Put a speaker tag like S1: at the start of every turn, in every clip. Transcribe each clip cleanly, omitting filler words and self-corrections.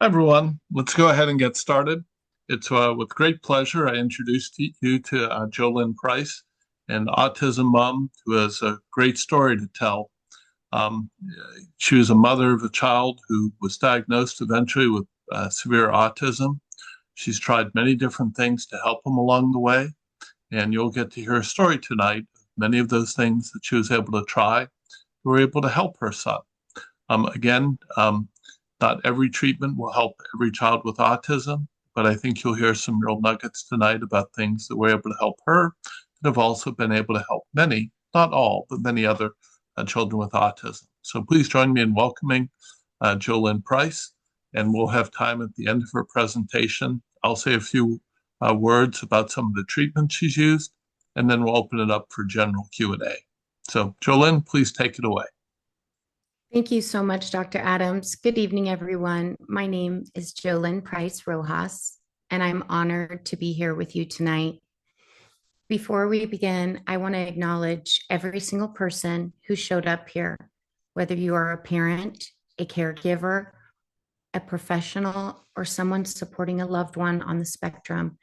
S1: Hi, everyone. Let's go ahead and get started. It's with great pleasure I introduce you to Jolynn Price, an autism mom who has a great story to tell. Um, she was a mother of a child who was diagnosed eventually with severe autism. She's tried many different things to help him along the way, and you'll get to hear a story tonight. Many of those things that she was able to try were able to help her son. Again, not every treatment will help every child with autism, but I think you'll hear some real nuggets tonight about things that were able to help her that have also been able to help many, not all, but many other children with autism. So please join me in welcoming Jolynn Price, and we'll have time at the end of her presentation. I'll say a few words about some of the treatments she's used, and then we'll open it up for general Q&A. So Jolynn, please take it away.
S2: Thank you so much, Dr. Adams. Good evening, everyone. My name is Jolynn Price Rojas, and I'm honored to be here with you tonight. Before we begin, I want to acknowledge every single person who showed up here, whether you are a parent, a caregiver, a professional, or someone supporting a loved one on the spectrum.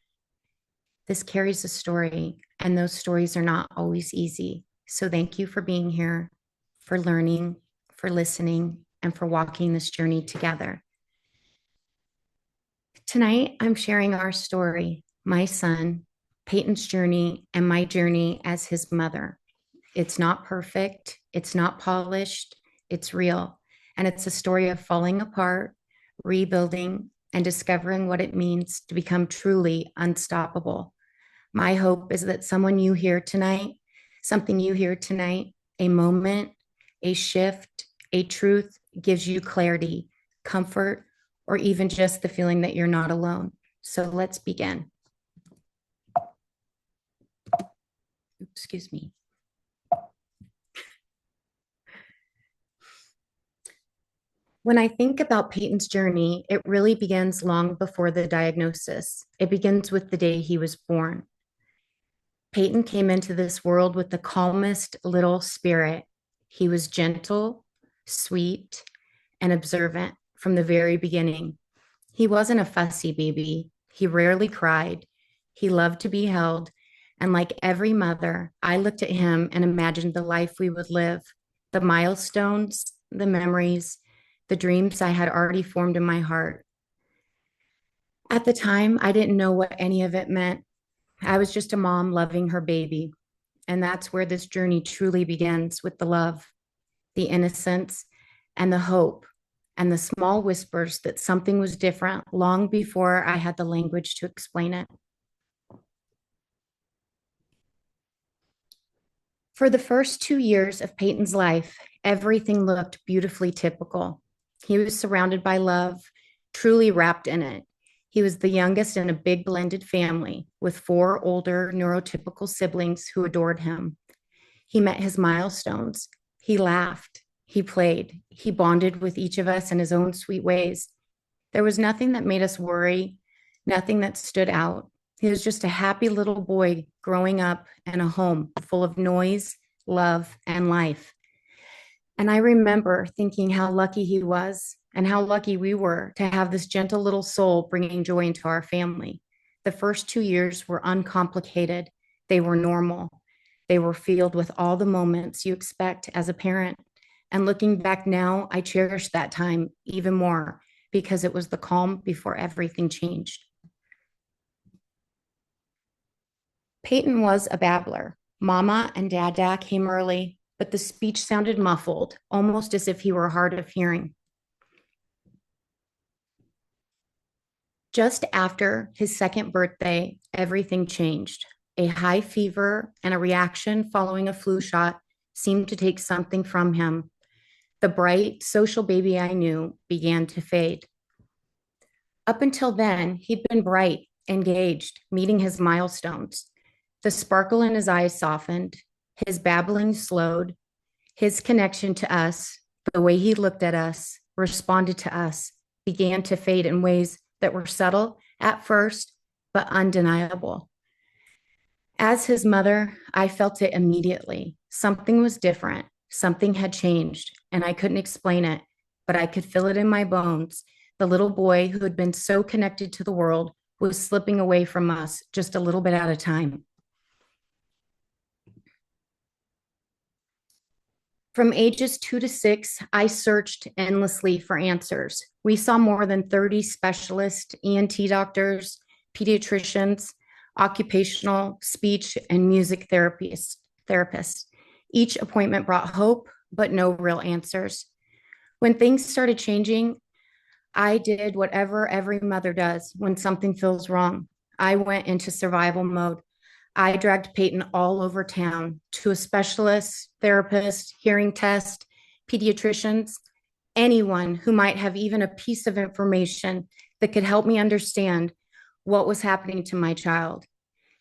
S2: This carries a story, and those stories are not always easy. So thank you for being here, for learning, for listening, and for walking this journey together. Tonight, I'm sharing our story, my son, Peyton's journey, and my journey as his mother. It's not perfect, it's not polished, it's real, and it's a story of falling apart, rebuilding, and discovering what it means to become truly unstoppable. My hope is that something you hear tonight, a moment, a shift, a truth gives you clarity, comfort, or even just the feeling that you're not alone. So let's begin. Excuse me. When I think about Peyton's journey, it really begins long before the diagnosis. It begins with the day he was born. Peyton came into this world with the calmest little spirit. He was gentle, sweet, and observant from the very beginning. He wasn't a fussy baby. He rarely cried. He loved to be held. And like every mother, I looked at him and imagined the life we would live, the milestones, the memories, the dreams I had already formed in my heart. At the time, I didn't know what any of it meant. I was just a mom loving her baby. And that's where this journey truly begins, with the love, the innocence, and the hope, and the small whispers that something was different long before I had the language to explain it. For the first 2 years of Peyton's life, everything looked beautifully typical. He was surrounded by love, truly wrapped in it. He was the youngest in a big blended family with 4 older neurotypical siblings who adored him. He met his milestones. He laughed. He played. He bonded with each of us in his own sweet ways. There was nothing that made us worry, nothing that stood out. He was just a happy little boy growing up in a home full of noise, love, and life. And I remember thinking how lucky he was and how lucky we were to have this gentle little soul bringing joy into our family. The first 2 years were uncomplicated. They were normal. They were filled with all the moments you expect as a parent. And looking back now, I cherish that time even more because it was the calm before everything changed. Peyton was a babbler. Mama and Dada came early, but the speech sounded muffled, almost as if he were hard of hearing. Just after his second birthday, everything changed. A high fever and a reaction following a flu shot seemed to take something from him. The bright social baby I knew began to fade. Up until then, he'd been bright, engaged, meeting his milestones. The sparkle in his eyes softened, his babbling slowed, his connection to us, the way he looked at us, responded to us, began to fade in ways that were subtle at first, but undeniable. As his mother, I felt it immediately. Something was different. Something had changed, and I couldn't explain it, but I could feel it in my bones. The little boy who had been so connected to the world was slipping away from us just a little bit at a time. From ages 2 to 6, I searched endlessly for answers. We saw more than 30 specialists, ENT doctors, pediatricians, occupational, speech, and music therapists. Each appointment brought hope, but no real answers. When things started changing, I did whatever every mother does when something feels wrong. I went into survival mode. I dragged Peyton all over town to a specialist, therapist, hearing test, pediatricians, anyone who might have even a piece of information that could help me understand what was happening to my child.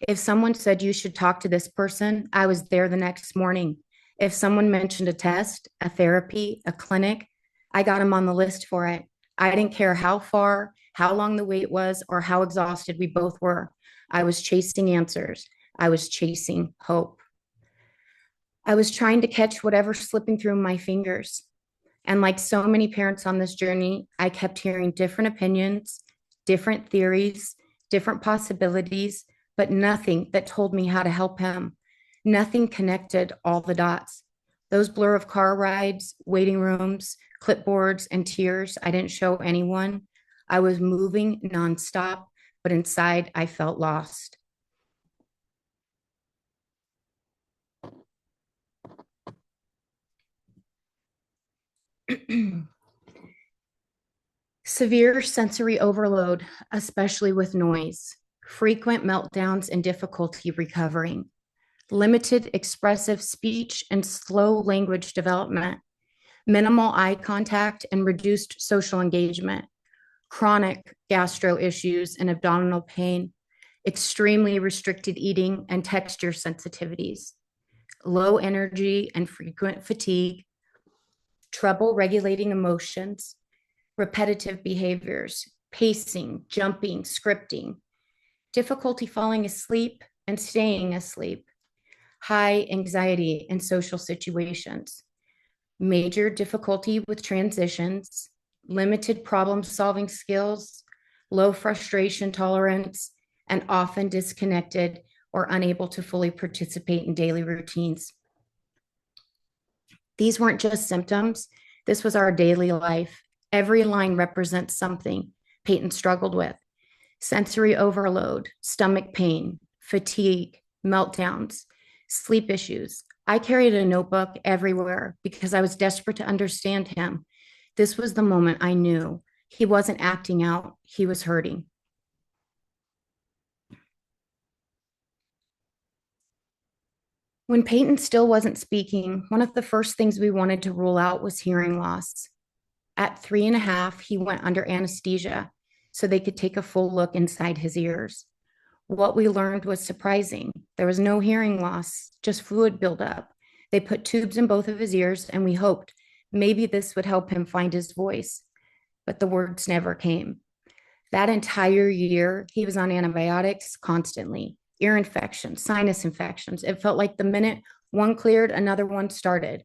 S2: If someone said you should talk to this person, I was there the next morning. If someone mentioned a test, a therapy, a clinic, I got them on the list for it. I didn't care how far, how long the wait was, or how exhausted we both were. I was chasing answers. I was chasing hope. I was trying to catch whatever slipping through my fingers. And like so many parents on this journey, I kept hearing different opinions, different theories, different possibilities, but nothing that told me how to help him. Nothing connected all the dots. Those blur of car rides, waiting rooms, clipboards, and tears I didn't show anyone. I was moving nonstop, but inside I felt lost. Severe sensory overload, especially with noise, frequent meltdowns and difficulty recovering, limited expressive speech and slow language development, minimal eye contact and reduced social engagement, chronic gastro issues and abdominal pain, extremely restricted eating and texture sensitivities, low energy and frequent fatigue, trouble regulating emotions, repetitive behaviors, pacing, jumping, scripting, difficulty falling asleep and staying asleep, high anxiety in social situations, major difficulty with transitions, limited problem-solving skills, low frustration tolerance, and often disconnected or unable to fully participate in daily routines. These weren't just symptoms. This was our daily life. Every line represents something Peyton struggled with: sensory overload, stomach pain, fatigue, meltdowns, sleep issues. I carried a notebook everywhere because I was desperate to understand him. This was the moment I knew he wasn't acting out, he was hurting. When Peyton still wasn't speaking, one of the first things we wanted to rule out was hearing loss. At 3.5, he went under anesthesia so they could take a full look inside his ears. What we learned was surprising. There was no hearing loss, just fluid buildup. They put tubes in both of his ears, and we hoped maybe this would help him find his voice, but the words never came. That entire year, he was on antibiotics constantly, ear infections, sinus infections. It felt like the minute one cleared, another one started.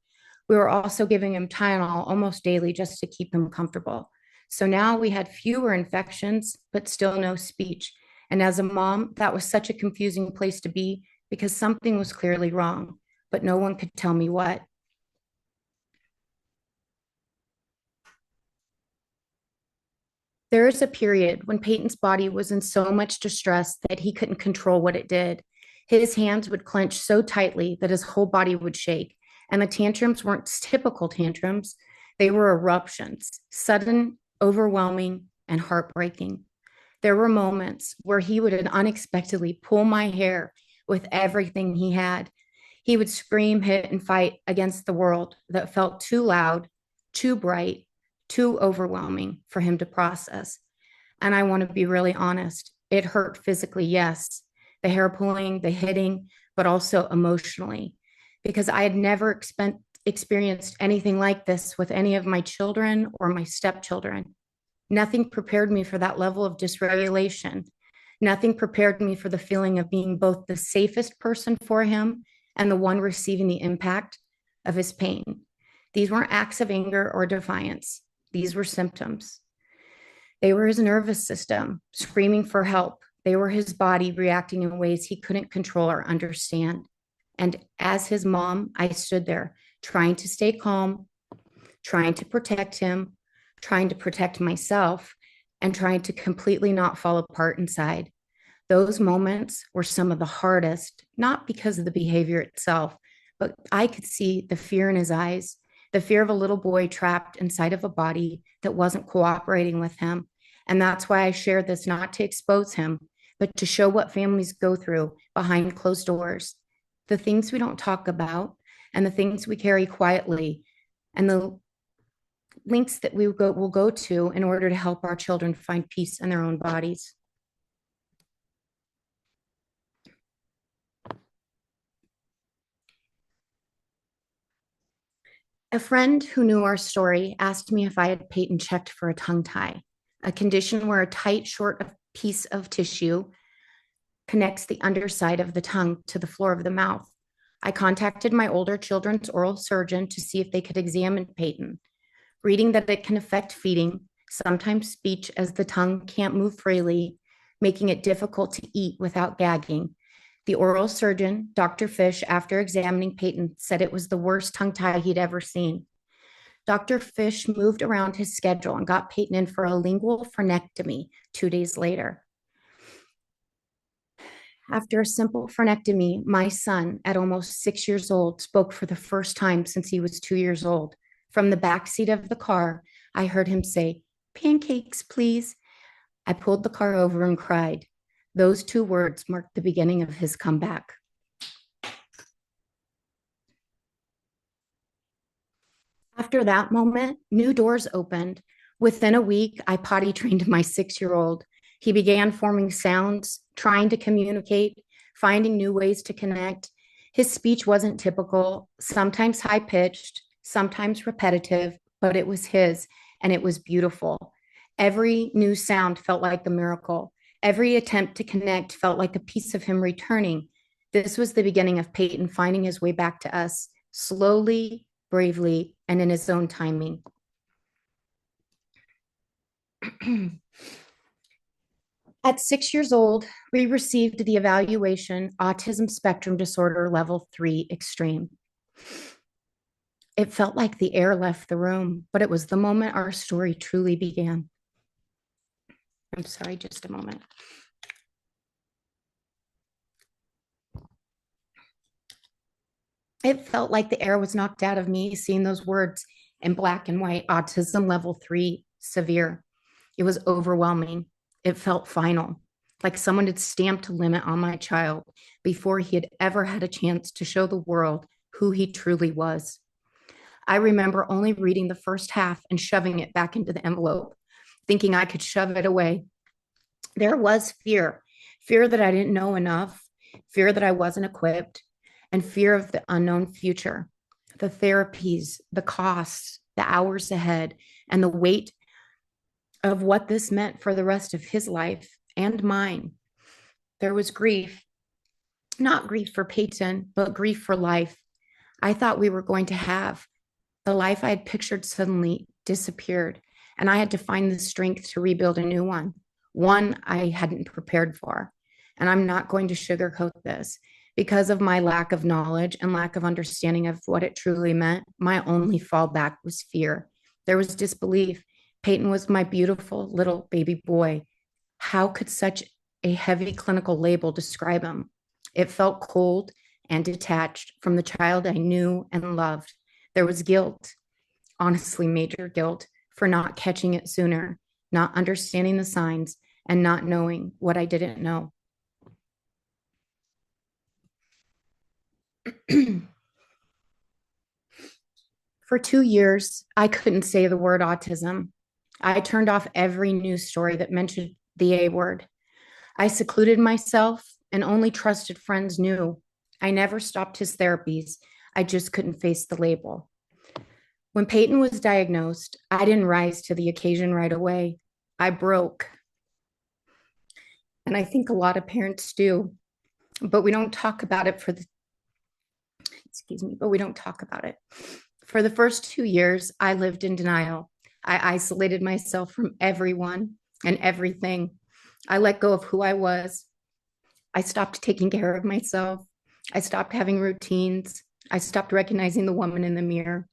S2: We were also giving him Tylenol almost daily just to keep him comfortable. So now we had fewer infections, but still no speech. And as a mom, that was such a confusing place to be because something was clearly wrong, but no one could tell me what. There is a period when Peyton's body was in so much distress that he couldn't control what it did. His hands would clench so tightly that his whole body would shake. And the tantrums weren't typical tantrums, they were eruptions, sudden, overwhelming, and heartbreaking. There were moments where he would unexpectedly pull my hair with everything he had. He would scream, hit, and fight against the world that felt too loud, too bright, too overwhelming for him to process. And I want to be really honest, it hurt physically, yes, the hair pulling, the hitting, but also emotionally, because I had never experienced anything like this with any of my children or my stepchildren. Nothing prepared me for that level of dysregulation. Nothing prepared me for the feeling of being both the safest person for him and the one receiving the impact of his pain. These weren't acts of anger or defiance. These were symptoms. They were his nervous system screaming for help. They were his body reacting in ways he couldn't control or understand. And as his mom, I stood there trying to stay calm, trying to protect him, trying to protect myself, and trying to completely not fall apart inside. Those moments were some of the hardest, not because of the behavior itself, but I could see the fear in his eyes, the fear of a little boy trapped inside of a body that wasn't cooperating with him. And that's why I shared this, not to expose him, but to show what families go through behind closed doors, the things we don't talk about, and the things we carry quietly, and the links that we will go to in order to help our children find peace in their own bodies. A friend who knew our story asked me if I had Peyton checked for a tongue tie, a condition where a tight, short piece of tissue connects the underside of the tongue to the floor of the mouth. I contacted my older children's oral surgeon to see if they could examine Peyton. Reading that it can affect feeding, sometimes speech, as the tongue can't move freely, making it difficult to eat without gagging. The oral surgeon, Dr. Fish, after examining Peyton, said it was the worst tongue tie he'd ever seen. Dr. Fish moved around his schedule and got Peyton in for a lingual frenectomy 2 days later. After a simple frenectomy, my son, at almost 6 years old, spoke for the first time since he was 2 years old. From the back seat of the car, I heard him say, "Pancakes, please." I pulled the car over and cried. Those 2 words marked the beginning of his comeback. After that moment, new doors opened. Within a week, I potty trained my 6-year-old. He began forming sounds, trying to communicate, finding new ways to connect. His speech wasn't typical, sometimes high pitched, sometimes repetitive, but it was his, and it was beautiful. Every new sound felt like a miracle. Every attempt to connect felt like a piece of him returning. This was the beginning of Peyton finding his way back to us, slowly, bravely, and in his own timing. At 6 years old, we received the evaluation Autism Spectrum Disorder Level 3 Extreme. It felt like the air left the room, but it was the moment our story truly began. I'm sorry, just a moment. It felt like the air was knocked out of me seeing those words in black and white: Autism Level 3 Severe. It was overwhelming. It felt final, like someone had stamped a limit on my child before he had ever had a chance to show the world who he truly was. I remember only reading the first half and shoving it back into the envelope, thinking I could shove it away. There was fear, fear that I didn't know enough, fear that I wasn't equipped, and fear of the unknown future, the therapies, the costs, the hours ahead, and the weight of what this meant for the rest of his life and mine. There was grief, not grief for Peyton, but grief for life. I thought we were going to have. The life I had pictured suddenly disappeared, and I had to find the strength to rebuild a new one I hadn't prepared for. And I'm not going to sugarcoat this. Because of my lack of knowledge and lack of understanding of what it truly meant, my only fallback was fear. There was disbelief. Peyton was my beautiful little baby boy. How could such a heavy clinical label describe him? It felt cold and detached from the child I knew and loved. There was guilt, honestly, major guilt, for not catching it sooner, not understanding the signs, and not knowing what I didn't know. For 2 years, I couldn't say the word autism. I turned off every news story that mentioned the A word. I secluded myself, and only trusted friends knew. I never stopped his therapies. I just couldn't face the label. When Peyton was diagnosed, I didn't rise to the occasion right away. I broke. And I think a lot of parents do, but we don't talk about it but we don't talk about it. For the first 2 years, I lived in denial. I isolated myself from everyone. and everything. I let go of who I was. I stopped taking care of myself. I stopped having routines. I stopped recognizing the woman in the mirror.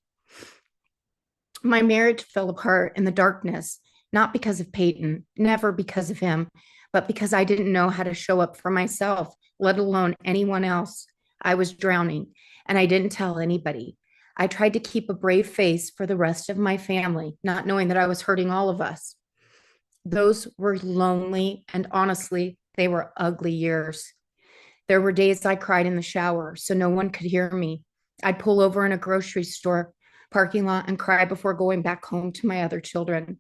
S2: My marriage fell apart in the darkness, not because of Peyton, never because of him, but because I didn't know how to show up for myself, let alone anyone else. I was drowning, and I didn't tell anybody. I tried to keep a brave face for the rest of my family, not knowing that I was hurting all of us. Those were lonely, and honestly, they were ugly years. There were days I cried in the shower so no one could hear me. I'd pull over in a grocery store parking lot and cry before going back home to my other children.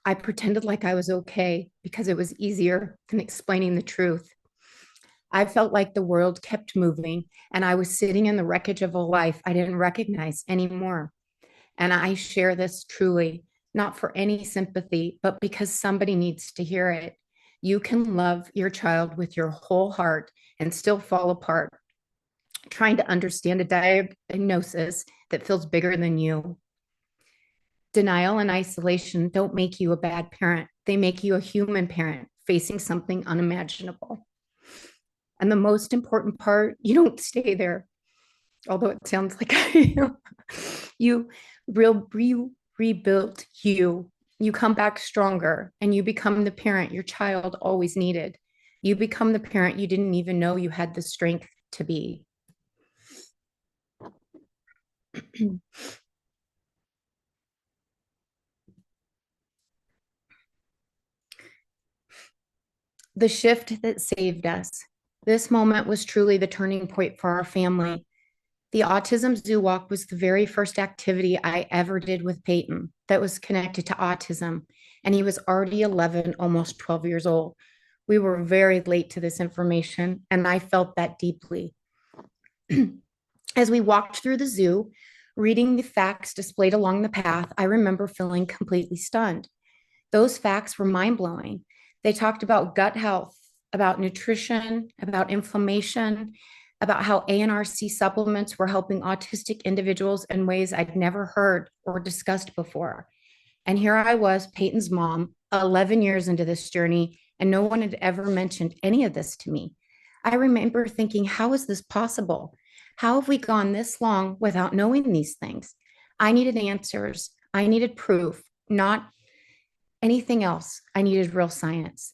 S2: I pretended like I was okay because it was easier than explaining the truth. I felt like the world kept moving and I was sitting in the wreckage of a life I didn't recognize anymore. And I share this truly, not for any sympathy, but because somebody needs to hear it. You can love your child with your whole heart and still fall apart, trying to understand a diagnosis that feels bigger than you. Denial and isolation don't make you a bad parent. They make you a human parent facing something unimaginable. And the most important part, you don't stay there, although it sounds like I am. You rebuilt you. You come back stronger and you become the parent your child always needed. You become the parent you didn't even know you had the strength to be. The shift that saved us. This moment was truly the turning point for our family. The Autism Zoo Walk was the very first activity I ever did with Peyton that was connected to autism, and he was already 11, almost 12 years old. We were very late to this information, and I felt that deeply. As we walked through the zoo, reading the facts displayed along the path, I remember feeling completely stunned. Those facts were mind blowing. They talked about gut health, about nutrition, about inflammation, about how ANRC supplements were helping autistic individuals in ways I'd never heard or discussed before. And here I was, Peyton's mom, 11 years into this journey, and no one had ever mentioned any of this to me. I remember thinking, how is this possible? How have we gone this long without knowing these things? I needed answers. I needed proof, not anything else. I needed real science.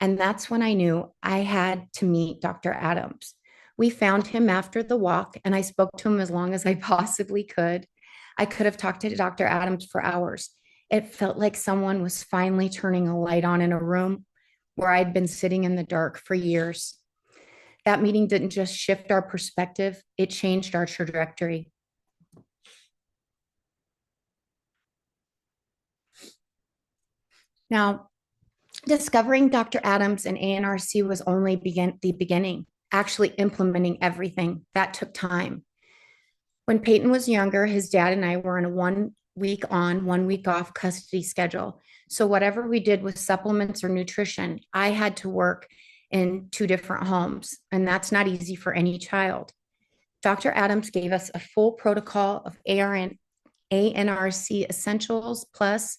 S2: And that's when I knew I had to meet Dr. Adams. We found him after the walk, and I spoke to him as long as I possibly could. I could have talked to Dr. Adams for hours. It felt like someone was finally turning a light on in a room where I'd been sitting in the dark for years. That meeting didn't just shift our perspective, it changed our trajectory. Now, discovering Dr. Adams and ANRC was only the beginning. Actually implementing everything, that took time. When Peyton was younger, his dad and I were in a 1 week on, 1 week off custody schedule. So whatever we did with supplements or nutrition, I had to work in 2 different homes, and that's not easy for any child. Dr. Adams gave us a full protocol of ANRC Essentials Plus,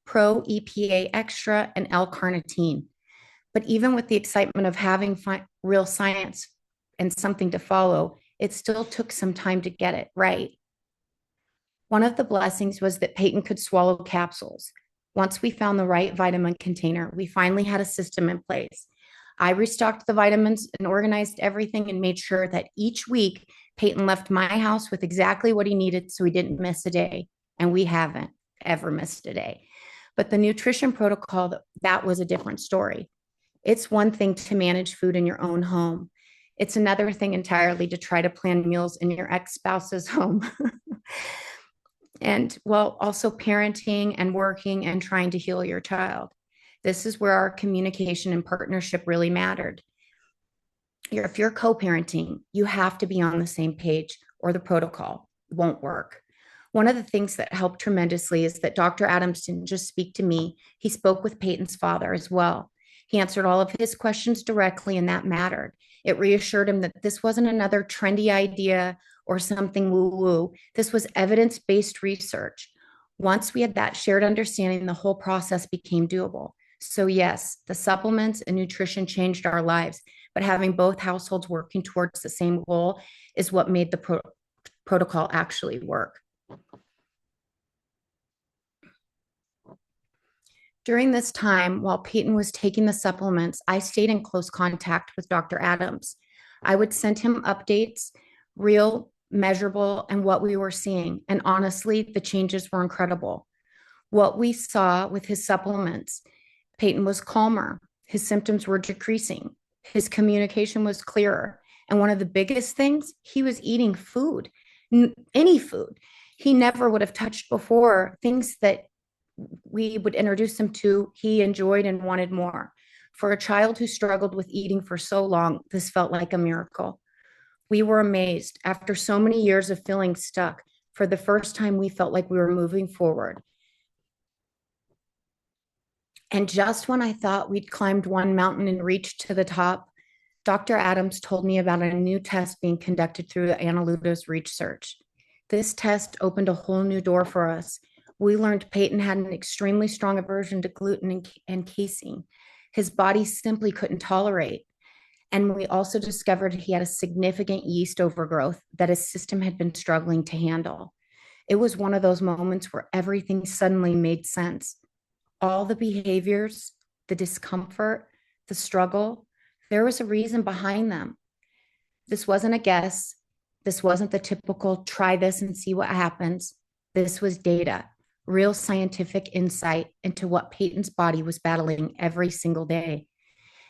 S2: Pro EPA Extra, and L-carnitine. But even with the excitement of having real science and something to follow, it still took some time to get it right. One of the blessings was that Peyton could swallow capsules. Once we found the right vitamin container, we finally had a system in place. I restocked the vitamins and organized everything and made sure that each week Peyton left my house with exactly what he needed so he didn't miss a day. And we haven't ever missed a day. But the nutrition protocol, that was a different story. It's one thing to manage food in your own home. It's another thing entirely to try to plan meals in your ex-spouse's home. And well, also parenting and working and trying to heal your child. This is where our communication and partnership really mattered. If you're co-parenting, you have to be on the same page or the protocol won't work. One of the things that helped tremendously is that Dr. Adams didn't just speak to me, he spoke with Peyton's father as well. He answered all of his questions directly, and that mattered. It reassured him that this wasn't another trendy idea or something woo-woo. This was evidence-based research. Once we had that shared understanding, the whole process became doable. So yes, the supplements and nutrition changed our lives, but having both households working towards the same goal is what made the protocol actually work. During this time, while Peyton was taking the supplements, I stayed in close contact with Dr. Adams. I would send him updates, real, measurable, and what we were seeing. And honestly, the changes were incredible. What we saw with his supplements, Peyton was calmer. His symptoms were decreasing. His communication was clearer. And one of the biggest things, he was eating food, any food he never would have touched before, things that we would introduce him to, he enjoyed and wanted more. For a child who struggled with eating for so long, this felt like a miracle. We were amazed. After so many years of feeling stuck, for the first time, we felt like we were moving forward. And just when I thought we'd climbed one mountain and reached to the top, Dr. Adams told me about a new test being conducted through the Analutos research. This test opened a whole new door for us. We learned Peyton had an extremely strong aversion to gluten and casein. His body simply couldn't tolerate. And we also discovered he had a significant yeast overgrowth that his system had been struggling to handle. It was one of those moments where everything suddenly made sense. All the behaviors, the discomfort, the struggle, there was a reason behind them. This wasn't a guess. This wasn't the typical try this and see what happens. This was data, real scientific insight into what Peyton's body was battling every single day.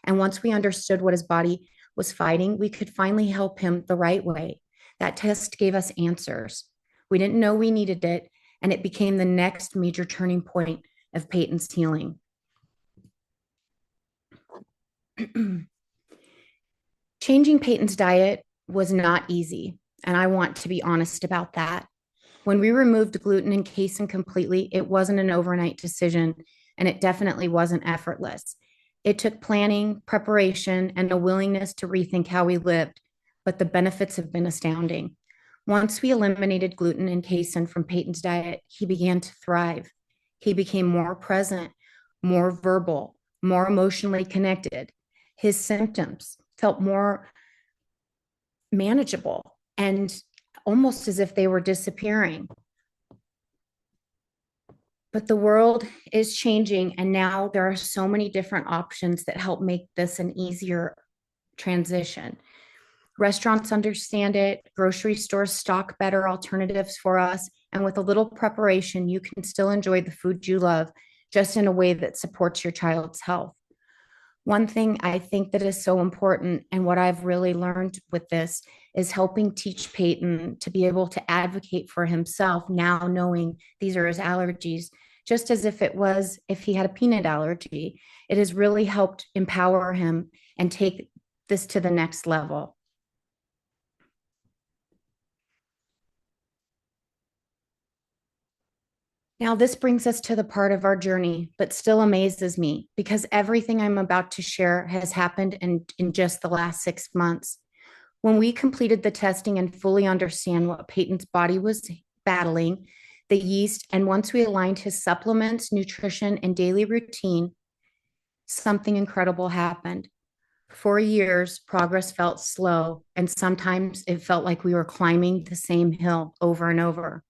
S2: And once we understood what his body was fighting, we could finally help him the right way. That test gave us answers. We didn't know we needed it, and it became the next major turning point of Peyton's healing. Changing Peyton's diet was not easy, and I want to be honest about that. When we removed gluten and casein completely, it wasn't an overnight decision, and it definitely wasn't effortless. It took planning, preparation, and a willingness to rethink how we lived, but the benefits have been astounding. Once we eliminated gluten and casein from Peyton's diet, he began to thrive. He became more present, more verbal, more emotionally connected. His symptoms felt more manageable and almost as if they were disappearing. But the world is changing, and now there are so many different options that help make this an easier transition. Restaurants understand it, grocery stores stock better alternatives for us, and with a little preparation, you can still enjoy the food you love, just in a way that supports your child's health. One thing I think that is so important, and what I've really learned with this, is helping teach Peyton to be able to advocate for himself now, knowing these are his allergies, just as if it was if he had a peanut allergy. It has really helped empower him and take this to the next level. Now, this brings us to the part of our journey, but still amazes me because everything I'm about to share has happened in just the last 6 months. When we completed the testing and fully understand what Peyton's body was battling, the yeast, and once we aligned his supplements, nutrition, and daily routine, something incredible happened. For years, progress felt slow, and sometimes it felt like we were climbing the same hill over and over.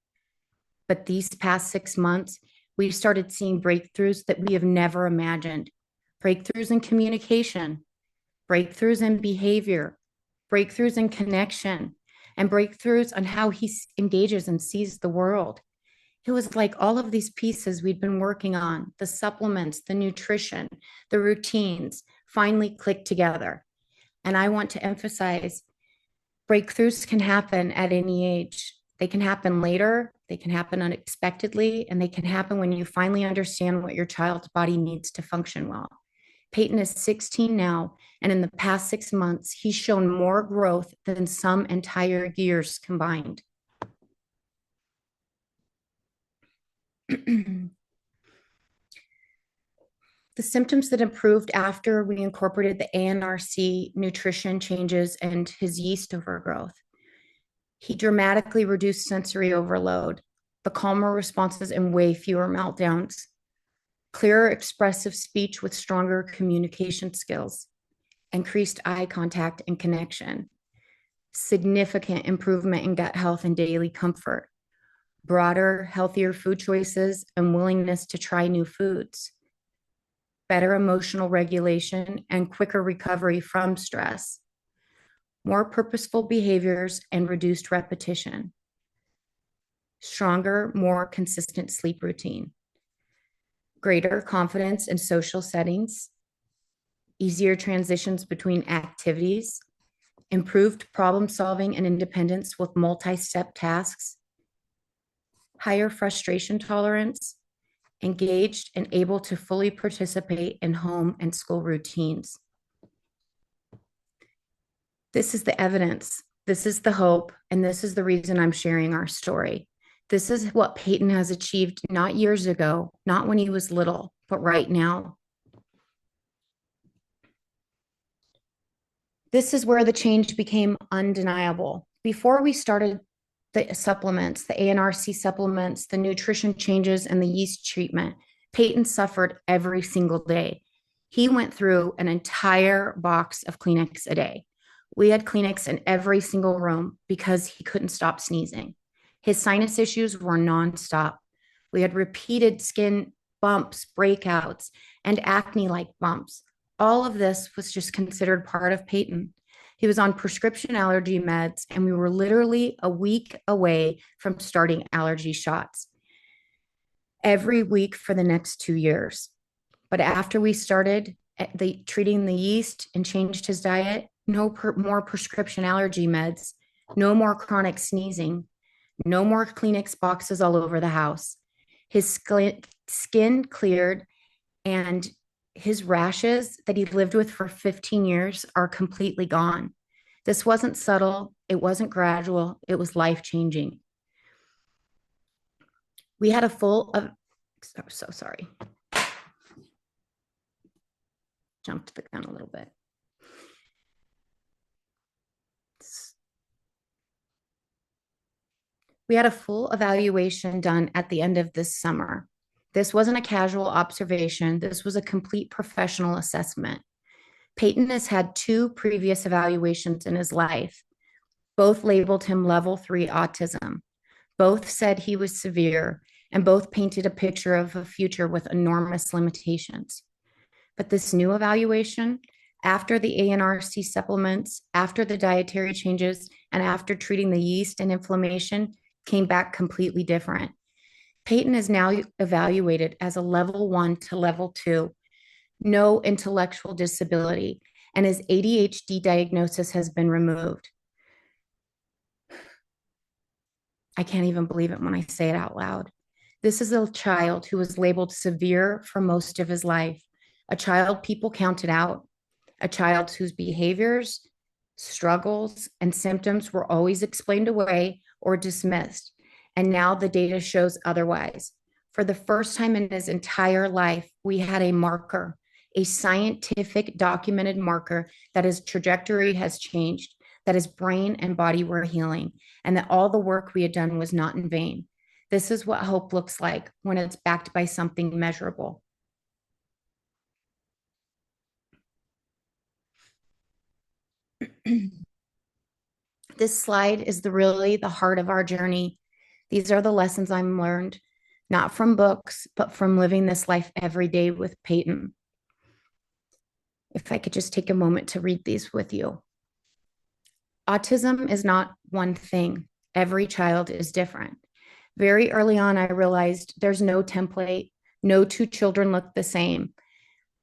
S2: But these past 6 months, we've started seeing breakthroughs that we have never imagined. Breakthroughs in communication, breakthroughs in behavior, breakthroughs in connection, and breakthroughs on how he engages and sees the world. It was like all of these pieces we'd been working on, the supplements, the nutrition, the routines, finally clicked together. And I want to emphasize, breakthroughs can happen at any age. They can happen later, they can happen unexpectedly, and they can happen when you finally understand what your child's body needs to function well. Peyton is 16 now, and in the past 6 months, he's shown more growth than some entire years combined. The symptoms that improved after we incorporated the ANRC nutrition changes and his yeast overgrowth. He dramatically reduced sensory overload, the calmer responses, and way fewer meltdowns. clearer expressive speech with stronger communication skills, increased eye contact and connection, significant improvement in gut health and daily comfort, broader, healthier food choices and willingness to try new foods, better emotional regulation and quicker recovery from stress, more purposeful behaviors and reduced repetition, stronger, more consistent sleep routine, greater confidence in social settings, easier transitions between activities, improved problem solving and independence with multi-step tasks, higher frustration tolerance, engaged and able to fully participate in home and school routines. This is the evidence, this is the hope, and this is the reason I'm sharing our story. This is what Peyton has achieved not years ago, not when he was little, but right now. This is where the change became undeniable. Before we started the supplements, the ANRC supplements, the nutrition changes, and the yeast treatment, Peyton suffered every single day. He went through an entire box of Kleenex a day. We had Kleenex in every single room because he couldn't stop sneezing. His sinus issues were nonstop. We had repeated skin bumps, breakouts, and acne-like bumps. All of this was just considered part of Peyton. He was on prescription allergy meds, and we were literally a week away from starting allergy shots every week for the next 2 years. But after we started treating the yeast and changed his diet, no more prescription allergy meds, no more chronic sneezing, no more Kleenex boxes all over the house. His skin cleared, and his rashes that he lived with for 15 years are completely gone. This wasn't subtle. It wasn't gradual. It was life-changing. We had a full of, so sorry. Jumped the gun a little bit. We had a full evaluation done at the end of this summer. This wasn't a casual observation. This was a complete professional assessment. Peyton has had 2 previous evaluations in his life. Both labeled him level 3 autism. Both said he was severe, and both painted a picture of a future with enormous limitations. But this new evaluation, after the ANRC supplements, after the dietary changes, and after treating the yeast and inflammation, came back completely different. Peyton is now evaluated as a level 1 to level 2, no intellectual disability, and his ADHD diagnosis has been removed. I can't even believe it when I say it out loud. This is a child who was labeled severe for most of his life, a child people counted out, a child whose behaviors, struggles, and symptoms were always explained away or dismissed. And now the data shows otherwise. For the first time in his entire life, we had a marker, a scientific documented marker that his trajectory has changed, that his brain and body were healing, and that all the work we had done was not in vain. This is what hope looks like when it's backed by something measurable. This slide is really the heart of our journey. These are the lessons I've learned, not from books, but from living this life every day with Peyton. If I could just take a moment to read these with you. Autism is not one thing. Every child is different. Very early on, I realized there's no template. No 2 children look the same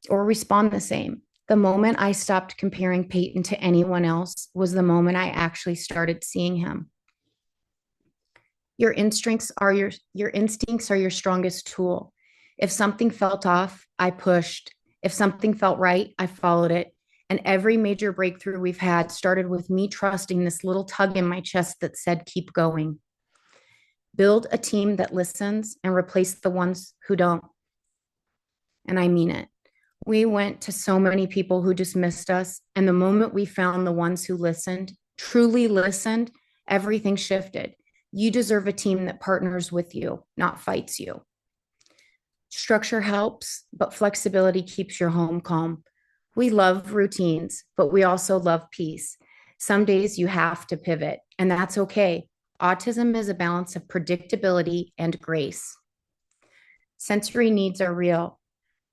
S2: or respond the same. The moment I stopped comparing Peyton to anyone else was the moment I actually started seeing him. Your instincts are your strongest tool. If something felt off, I pushed. If something felt right, I followed it. And every major breakthrough we've had started with me trusting this little tug in my chest that said, keep going. Build a team that listens and replace the ones who don't. And I mean it. We went to so many people who dismissed us. And the moment we found the ones who listened, truly listened, everything shifted. You deserve a team that partners with you, not fights you. Structure helps, but flexibility keeps your home calm. We love routines, but we also love peace. Some days you have to pivot, and that's okay. Autism is a balance of predictability and grace. Sensory needs are real.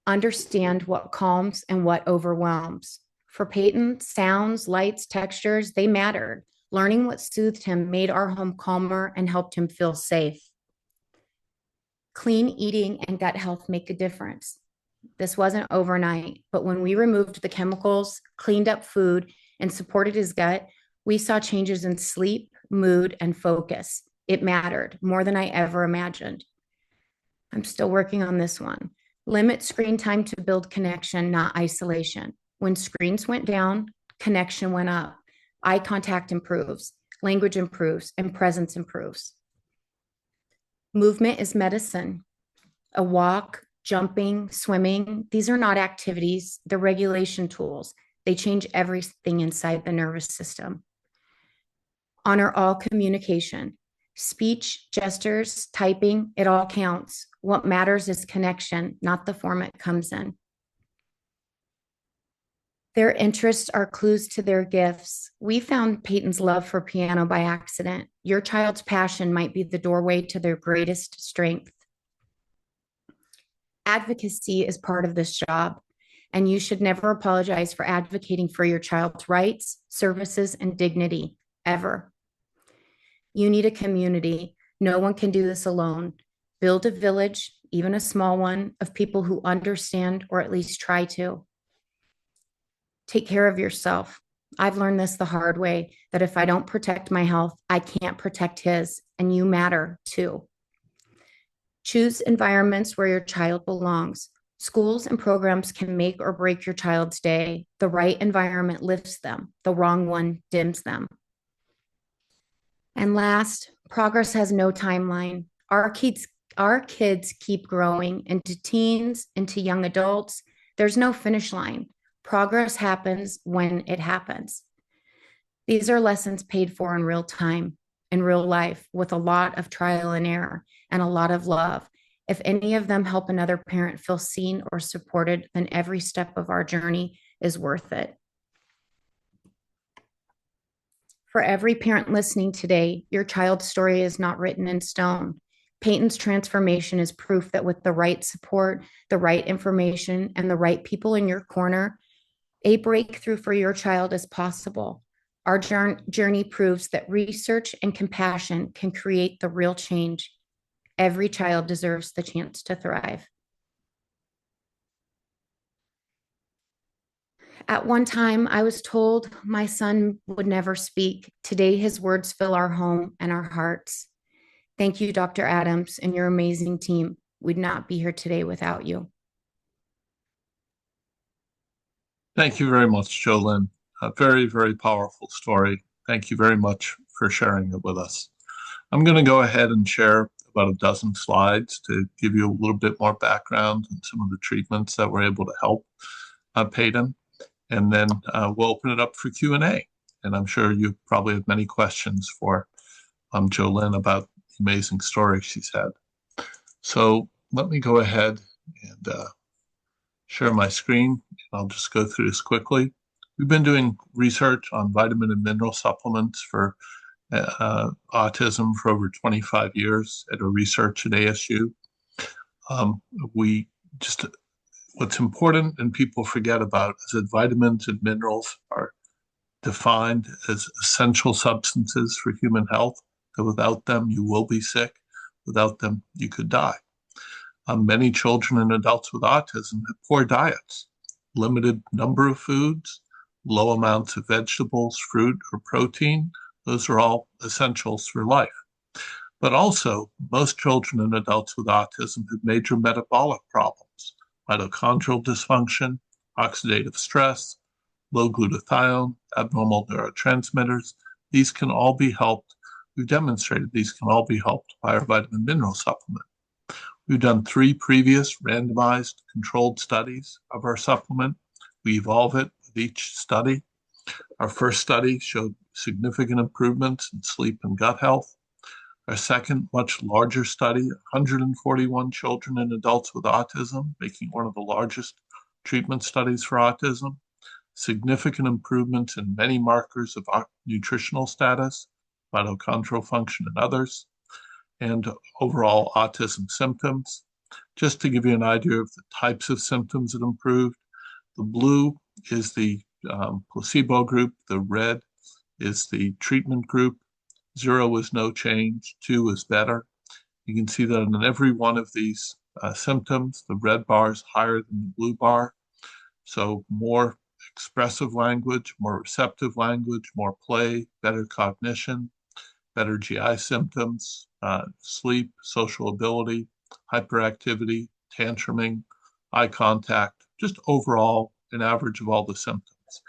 S2: Understand what calms and what overwhelms. For Peyton, sounds, lights, textures, they mattered. Learning what soothed him made our home calmer and helped him feel safe. Clean eating and gut health make a difference. This wasn't overnight, but when we removed the chemicals, cleaned up food, and supported his gut, we saw changes in sleep, mood, and focus. It mattered more than I ever imagined. I'm still working on this one. Limit screen time to build connection, not isolation. When screens went down, connection went up. Eye contact improves, language improves, and presence improves. Movement is medicine. A walk, jumping, swimming, these are not activities, they're regulation tools. They change everything inside the nervous system. Honor all communication. Speech, gestures, typing, it all counts. What matters is connection, not the form it comes in. Their interests are clues to their gifts. We found Peyton's love for piano by accident. Your child's passion might be the doorway to their greatest strength. Advocacy is part of this job, and you should never apologize for advocating for your child's rights, services, and dignity, ever. You need a community. No one can do this alone. Build a village, even a small one, of people who understand or at least try to. Take care of yourself. I've learned this the hard way, that if I don't protect my health, I can't protect his, and you matter too. Choose environments where your child belongs. Schools and programs can make or break your child's day. The right environment lifts them, the wrong one dims them. And last, progress has no timeline. Our kids keep growing into teens, into young adults. There's no finish line. Progress happens when it happens. These are lessons paid for in real time, in real life, with a lot of trial and error and a lot of love. If any of them help another parent feel seen or supported, then every step of our journey is worth it. For every parent listening today, your child's story is not written in stone. Peyton's transformation is proof that with the right support, the right information, and the right people in your corner, a breakthrough for your child is possible. Our journey proves that research and compassion can create the real change. Every child deserves the chance to thrive. At one time, I was told my son would never speak. Today, his words fill our home and our hearts. Thank you, Dr. Adams, and your amazing team. We'd not be here today without you.
S1: Thank you very much, Jolynn. A very, very powerful story. Thank you very much for sharing it with us. I'm going to go ahead and share about a dozen slides to give you a little bit more background on some of the treatments that were able to help Peyton. And then we'll open it up for Q&A. And I'm sure you probably have many questions for Jolynn about the amazing story she's had. So let me go ahead and share my screen. I'll just go through this quickly. We've been doing research on vitamin and mineral supplements for autism for over 25 years at a research at ASU. What's important and people forget about is that vitamins and minerals are defined as essential substances for human health, that without them you will be sick, without them you could die. Many children and adults with autism have poor diets, limited number of foods, low amounts of vegetables, fruit, or protein. Those are all essentials for life. But also, most children and adults with autism have major metabolic problems, mitochondrial dysfunction, oxidative stress, low glutathione, abnormal neurotransmitters. These can all be helped. We've demonstrated these can all be helped by our vitamin mineral supplement. We've done 3 previous randomized controlled studies of our supplement. We evolve it with each study. Our first study showed significant improvements in sleep and gut health. Our second, much larger study, 141 children and adults with autism, making one of the largest treatment studies for autism. Significant improvements in many markers of nutritional status, mitochondrial function, and others, and overall autism symptoms. Just to give you an idea of the types of symptoms that improved, the blue is the placebo group, the red is the treatment group, 0 is no change, 2 is better. You can see that in every one of these symptoms, the red bar is higher than the blue bar. So more expressive language, more receptive language, more play, better cognition, better GI symptoms, sleep, social ability, hyperactivity, tantruming, eye contact, just overall an average of all the symptoms.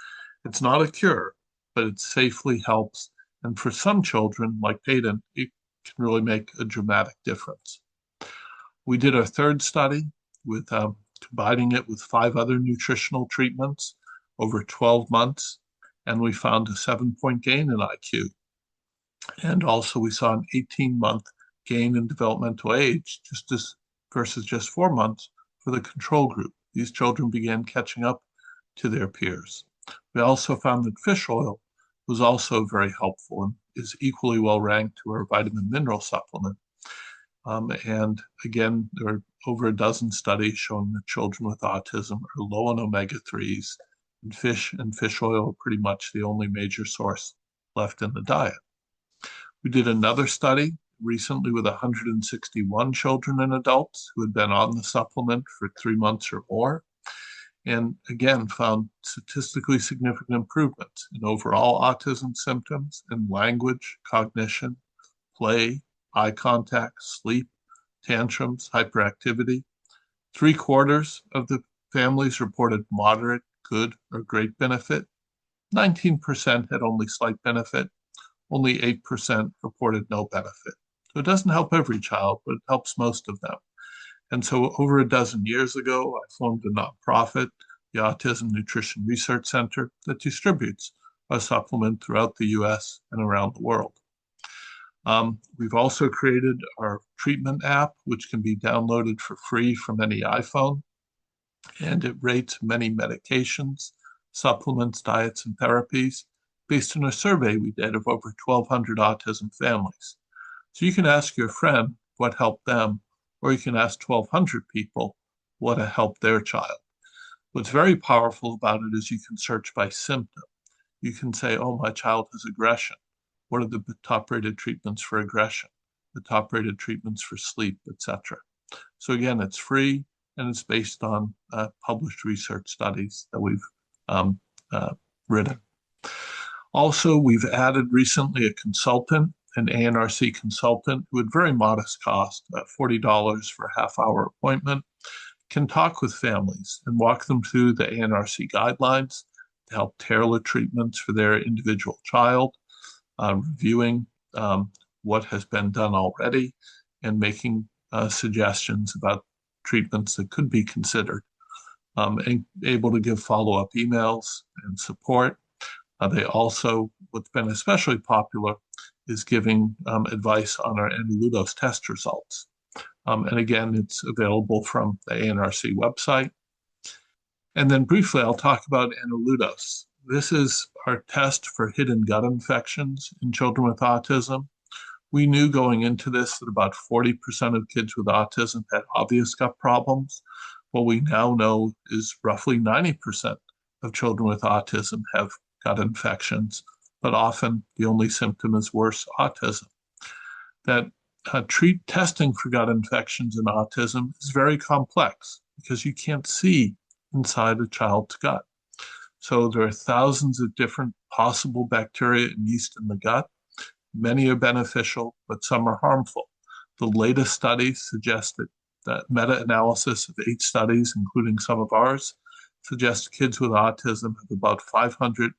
S1: It's not a cure, but it safely helps. And for some children, like Peyton, it can really make a dramatic difference. We did our third study with combining it with 5 other nutritional treatments over 12 months, and we found a 7-point gain in IQ. And also we saw an 18-month gain in developmental age, versus just 4 months for the control group. These children began catching up to their peers. We also found that fish oil was also very helpful and is equally well ranked to our vitamin mineral supplement. And again, there are over a dozen studies showing that children with autism are low in omega-3s, and fish oil are pretty much the only major source left in the diet. We did another study recently with 161 children and adults who had been on the supplement for 3 months or more, and again found statistically significant improvements in overall autism symptoms in language, cognition, play, eye contact, sleep, tantrums, hyperactivity. 3/4 of the families reported moderate, good, or great benefit. 19% had only slight benefit. Only 8% reported no benefit. So it doesn't help every child, but it helps most of them. And so over a dozen years ago, I formed a nonprofit, the Autism Nutrition Research Center, that distributes a supplement throughout the US and around the world. We've also created our treatment app, which can be downloaded for free from any iPhone, and it rates many medications, supplements, diets, and therapies based on a survey we did of over 1,200 autism families. So you can ask your friend what helped them, or you can ask 1,200 people what helped their child. What's very powerful about it is you can search by symptom. You can say, oh, my child has aggression. What are the top-rated treatments for aggression? The top-rated treatments for sleep, etc. So again, it's free, and it's based on published research studies that we've written. Also, we've added recently a consultant, an ANRC consultant, who at very modest cost, $40 for a half-hour appointment, can talk with families and walk them through the ANRC guidelines to help tailor treatments for their individual child, reviewing what has been done already, and making suggestions about treatments that could be considered, and able to give follow-up emails and support. They also, what's been especially popular is giving advice on our Analutos test results. And again, it's available from the ANRC website. And then briefly, I'll talk about Analutos. This is our test for hidden gut infections in children with autism. We knew going into this that about 40% of kids with autism had obvious gut problems. What we now know is roughly 90% of children with autism have gut infections, but often the only symptom is worse autism. That testing for gut infections in autism is very complex because you can't see inside a child's gut. So there are thousands of different possible bacteria and yeast in the gut. Many are beneficial, but some are harmful. The latest studies suggest that meta-analysis of 8 studies, including some of ours, suggests kids with autism have about 500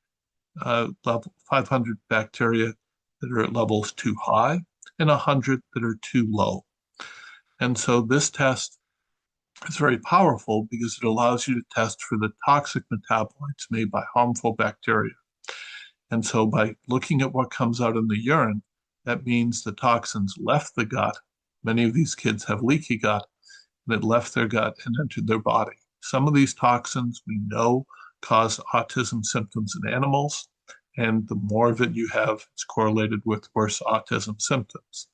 S1: bacteria that are at levels too high and 100 that are too low. And so this test is very powerful because it allows you to test for the toxic metabolites made by harmful bacteria. And so by looking at what comes out in the urine, that means the toxins left the gut. Many of these kids have leaky gut, and it left their gut and entered their body. Some of these toxins we know cause autism symptoms in animals, and the more of it you have, it's correlated with worse autism symptoms.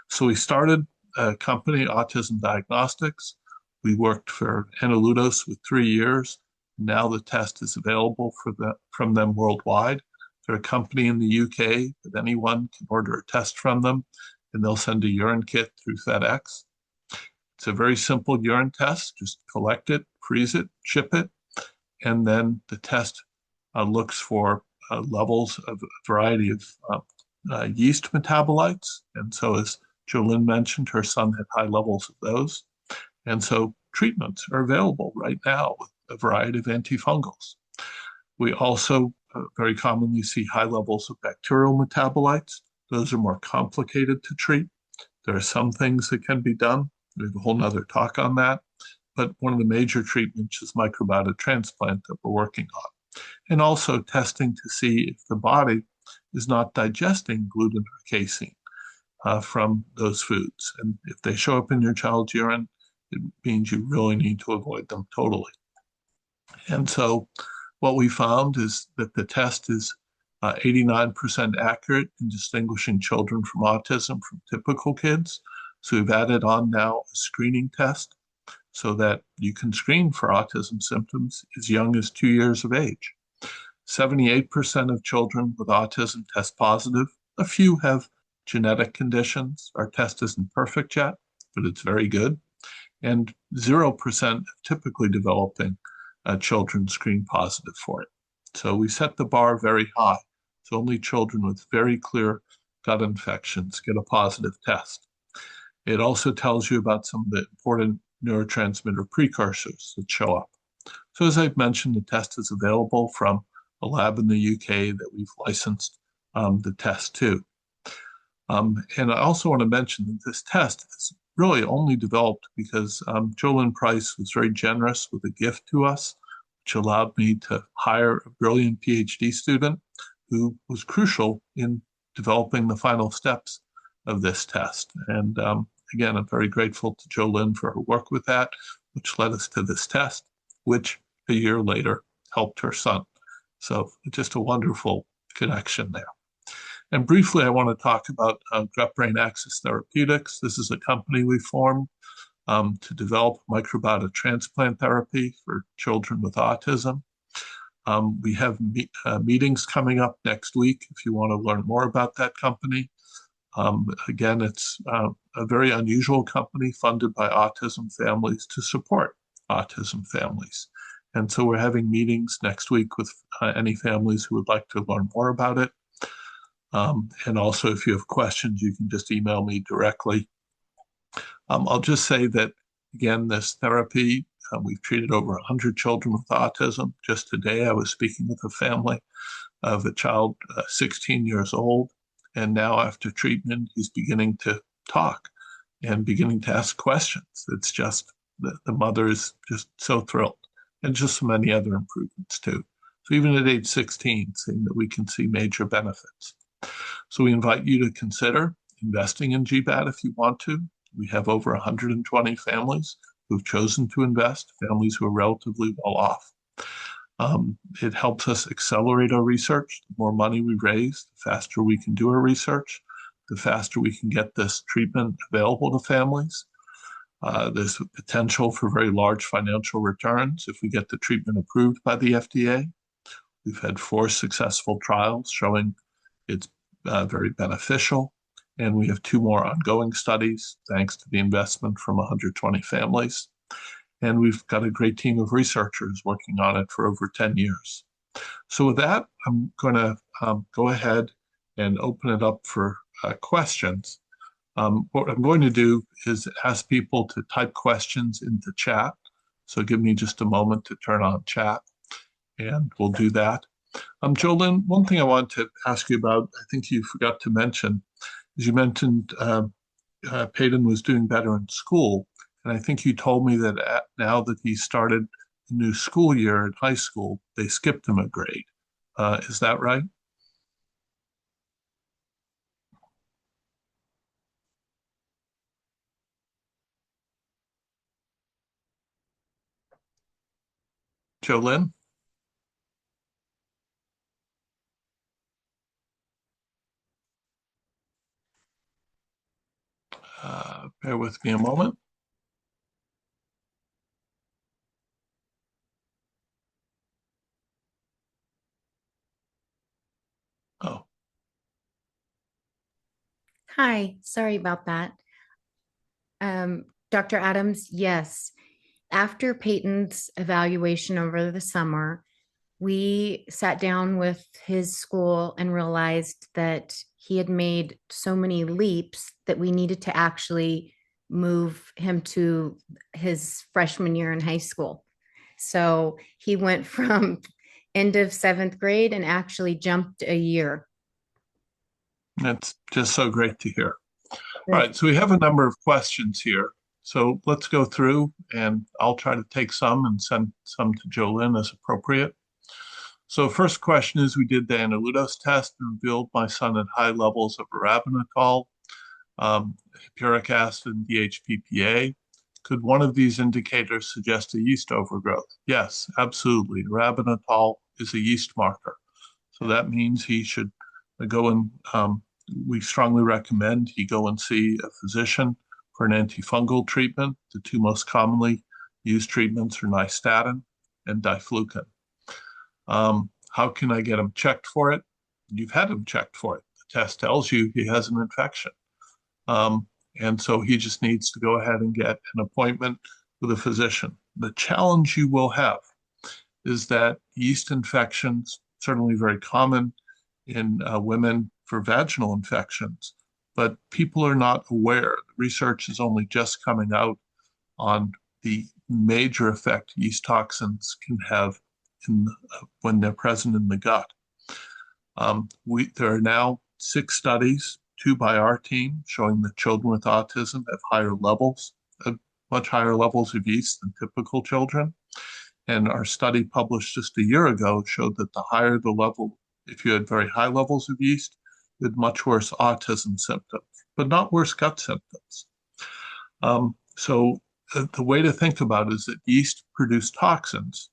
S1: So we started a company, Autism Diagnostics. We worked for Analutos for 3 years. Now the test is available from them worldwide. They're a company in the UK, but anyone can order a test from them, and they'll send a urine kit through FedEx. It's a very simple urine test. Just collect it, freeze it, ship it, and then the test looks for levels of a variety of yeast metabolites. And so, as Jolynn mentioned, her son had high levels of those. And so treatments are available right now with a variety of antifungals. We also very commonly see high levels of bacterial metabolites. Those are more complicated to treat. There are some things that can be done. We have a whole nother talk on that. But one of the major treatments is microbiota transplant that we're working on. And also testing to see if the body is not digesting gluten or casein from those foods. And if they show up in your child's urine, it means you really need to avoid them totally. And so what we found is that the test is 89% accurate in distinguishing children from autism from typical kids. So we've added on now a screening test so that you can screen for autism symptoms as young as 2 years of age. 78% of children with autism test positive. A few have genetic conditions. Our test isn't perfect yet, but it's very good. And 0% of typically developing children screen positive for it. So we set the bar very high. So only children with very clear gut infections get a positive test. It also tells you about some of the important neurotransmitter precursors that show up. So as I've mentioned, the test is available from a lab in the UK that we've licensed the test to. And I also want to mention that this test is really only developed because Jolynn Price was very generous with a gift to us, which allowed me to hire a brilliant PhD student who was crucial in developing the final steps of this test. And again, I'm very grateful to Jolynn for her work with that, which led us to this test, which a year later helped her son. So just a wonderful connection there. And briefly, I want to talk about gut-brain axis therapeutics. This is a company we formed to develop microbiota transplant therapy for children with autism. We have meetings coming up next week if you want to learn more about that company. Again, it's a very unusual company funded by autism families to support autism families. And so we're having meetings next week with any families who would like to learn more about it. And also, if you have questions, you can just email me directly. I'll just say that, again, this therapy, we've treated over 100 children with autism. Just today, I was speaking with a family of a child 16 years old. And now after treatment, he's beginning to talk and beginning to ask questions. It's just, the mother is just so thrilled. And just so many other improvements too. So even at age 16, seeing that we can see major benefits. So we invite you to consider investing in GBAT if you want to. We have over 120 families who've chosen to invest, families who are relatively well off. It helps us accelerate our research. The more money we raise, the faster we can do our research, the faster we can get this treatment available to families. There's potential for very large financial returns if we get the treatment approved by the FDA. We've had 4 successful trials showing it's very beneficial. And we have 2 more ongoing studies, thanks to the investment from 120 families. And we've got a great team of researchers working on it for over 10 years. So with that, I'm going to go ahead and open it up for questions. What I'm going to do is ask people to type questions into chat. So give me just a moment to turn on chat, and we'll do that. Jolynn, one thing I want to ask you about, I think you forgot to mention, is you mentioned Peyton was doing better in school. And I think you told me that now that he started a new school year at high school, they skipped him a grade. Is that right? Jolynn, bear with me a moment. Oh,
S2: Hi, sorry about that. Dr. Adams, yes. After Peyton's evaluation over the summer, we sat down with his school and realized that he had made so many leaps that we needed to actually move him to his freshman year in high school. So he went from end of seventh grade and actually jumped a year.
S1: that's just so great to hear. All
S2: Good.
S1: right, so we have a number of questions here. So let's go through and I'll try to take some and send some to Jolynn as appropriate. So first question is, we did the Analutos test and revealed my son had high levels of arabinol, uric acid, and DHPPA. Could one of these indicators suggest a yeast overgrowth? Yes, absolutely. Arabinol is a yeast marker. So that means he should go and we strongly recommend he go and see a physician for an antifungal treatment. The two most commonly used treatments are nystatin and diflucan. How can I get him checked for it? You've had him checked for it. The test tells you he has an infection. Um, and so he just needs to go ahead and get an appointment with a physician. The challenge you will have is that yeast infections, certainly very common in women for vaginal infections, but people are not aware. The research is only just coming out on the major effect yeast toxins can have when they're present in the gut. There are now 6 studies, 2 by our team, showing that children with autism have higher levels, much higher levels of yeast than typical children. And our study published just a year ago showed that the higher the level, if you had very high levels of yeast, you had much worse autism symptoms, but not worse gut symptoms. So the way to think about it is that yeast produce toxins.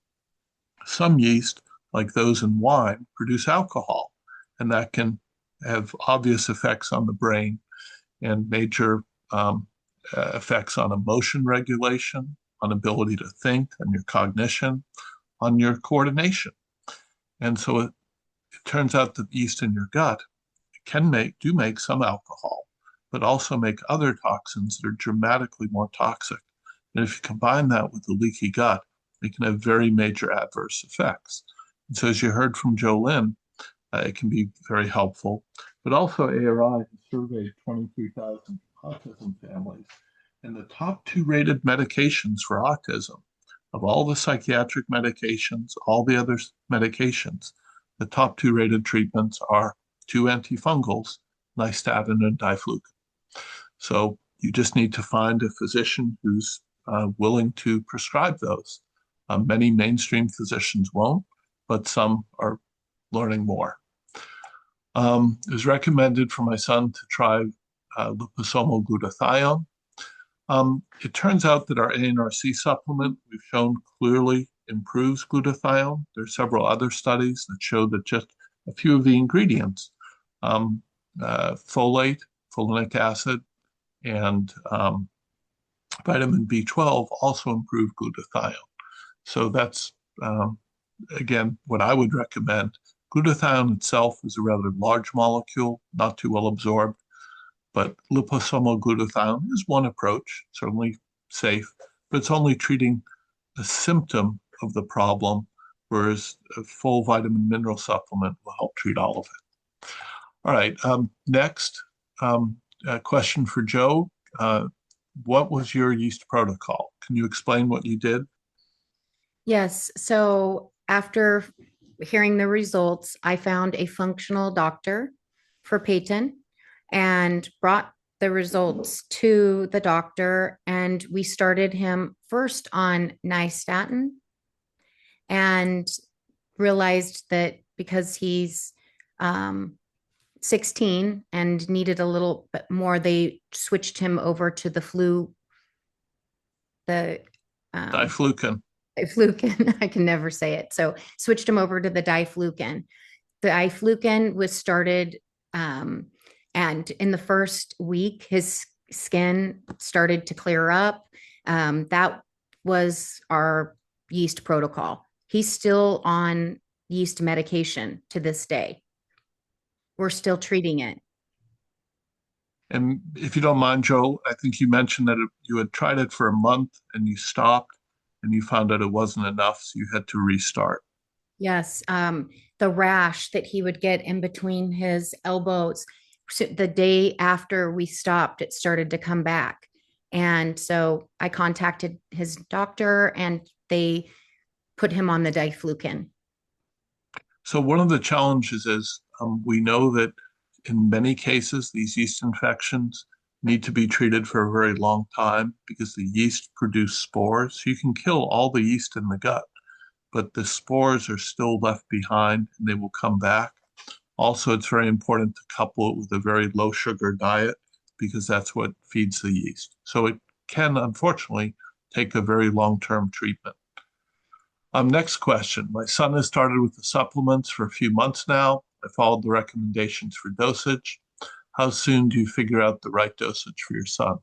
S1: Some yeast, like those in wine, produce alcohol, and that can have obvious effects on the brain and major effects on emotion regulation, on ability to think, and your cognition, on your coordination. And so it turns out that yeast in your gut can make some alcohol, but also make other toxins that are dramatically more toxic. And if you combine that with the leaky gut, it can have very major adverse effects. And so as you heard from Jolynn, it can be very helpful. But also ARI has surveyed 23,000 autism families, and the top 2 rated medications for autism, of all the psychiatric medications, all the other medications, the top 2 rated treatments are 2 antifungals, nystatin and diflucan. So you just need to find a physician who's willing to prescribe those. Many mainstream physicians won't, but some are learning more. It was recommended for my son to try liposomal glutathione. It turns out that our ANRC supplement we've shown clearly improves glutathione. There are several other studies that show that just a few of the ingredients, folate, folinic acid, and vitamin B12 also improve glutathione. So that's, again, what I would recommend. Glutathione itself is a rather large molecule, not too well absorbed, but liposomal glutathione is one approach, certainly safe, but it's only treating a symptom of the problem, whereas a full vitamin mineral supplement will help treat all of it. All right, next, a question for Joe. What was your yeast protocol? Can you explain what you did?
S2: Yes. So after hearing the results, I found a functional doctor for Peyton and brought the results to the doctor. And we started him first on nystatin and realized that because he's 16 and needed a little bit more, they switched him over to the
S1: Diflucan.
S2: Diflucan. I can never say it. So switched him over to the diflucan. The diflucan was started, and in the first week, his skin started to clear up. That was our yeast protocol. He's still on yeast medication to this day. We're still treating it.
S1: And if you don't mind, Joe, I think you mentioned that you had tried it for a month and you stopped and you found out it wasn't enough, so you had to restart.
S2: Yes, the rash that he would get in between his elbows. So the day after we stopped, it started to come back. And so I contacted his doctor and they put him on the diflucan.
S1: So one of the challenges is we know that in many cases, these yeast infections need to be treated for a very long time because the yeast produce spores. You can kill all the yeast in the gut, but the spores are still left behind and they will come back. Also, it's very important to couple it with a very low sugar diet because that's what feeds the yeast. So it can, unfortunately, take a very long-term treatment. Next question. My son has started with the supplements for a few months now. I followed the recommendations for dosage. How soon do you figure out the right dosage for your son?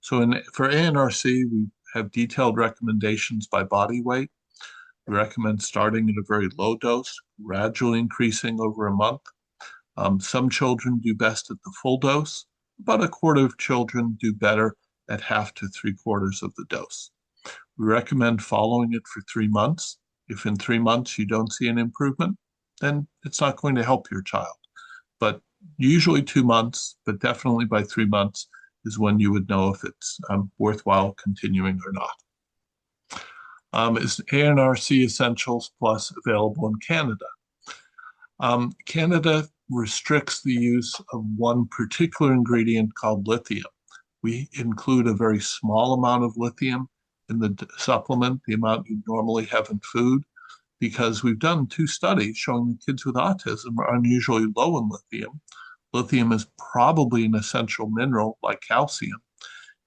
S1: So for ANRC, we have detailed recommendations by body weight. We recommend starting at a very low dose, gradually increasing over a month. Some children do best at the full dose. About a quarter of children do better at half to three-quarters of the dose. We recommend following it for 3 months. If in 3 months you don't see an improvement, then it's not going to help your child. But usually 2 months, but definitely by 3 months is when you would know if it's worthwhile continuing or not. Is ANRC Essentials Plus available in Canada? Canada restricts the use of one particular ingredient called lithium. We include a very small amount of lithium in the supplement, the amount you normally have in food, because we've done 2 studies showing that kids with autism are unusually low in lithium. Lithium is probably an essential mineral like calcium,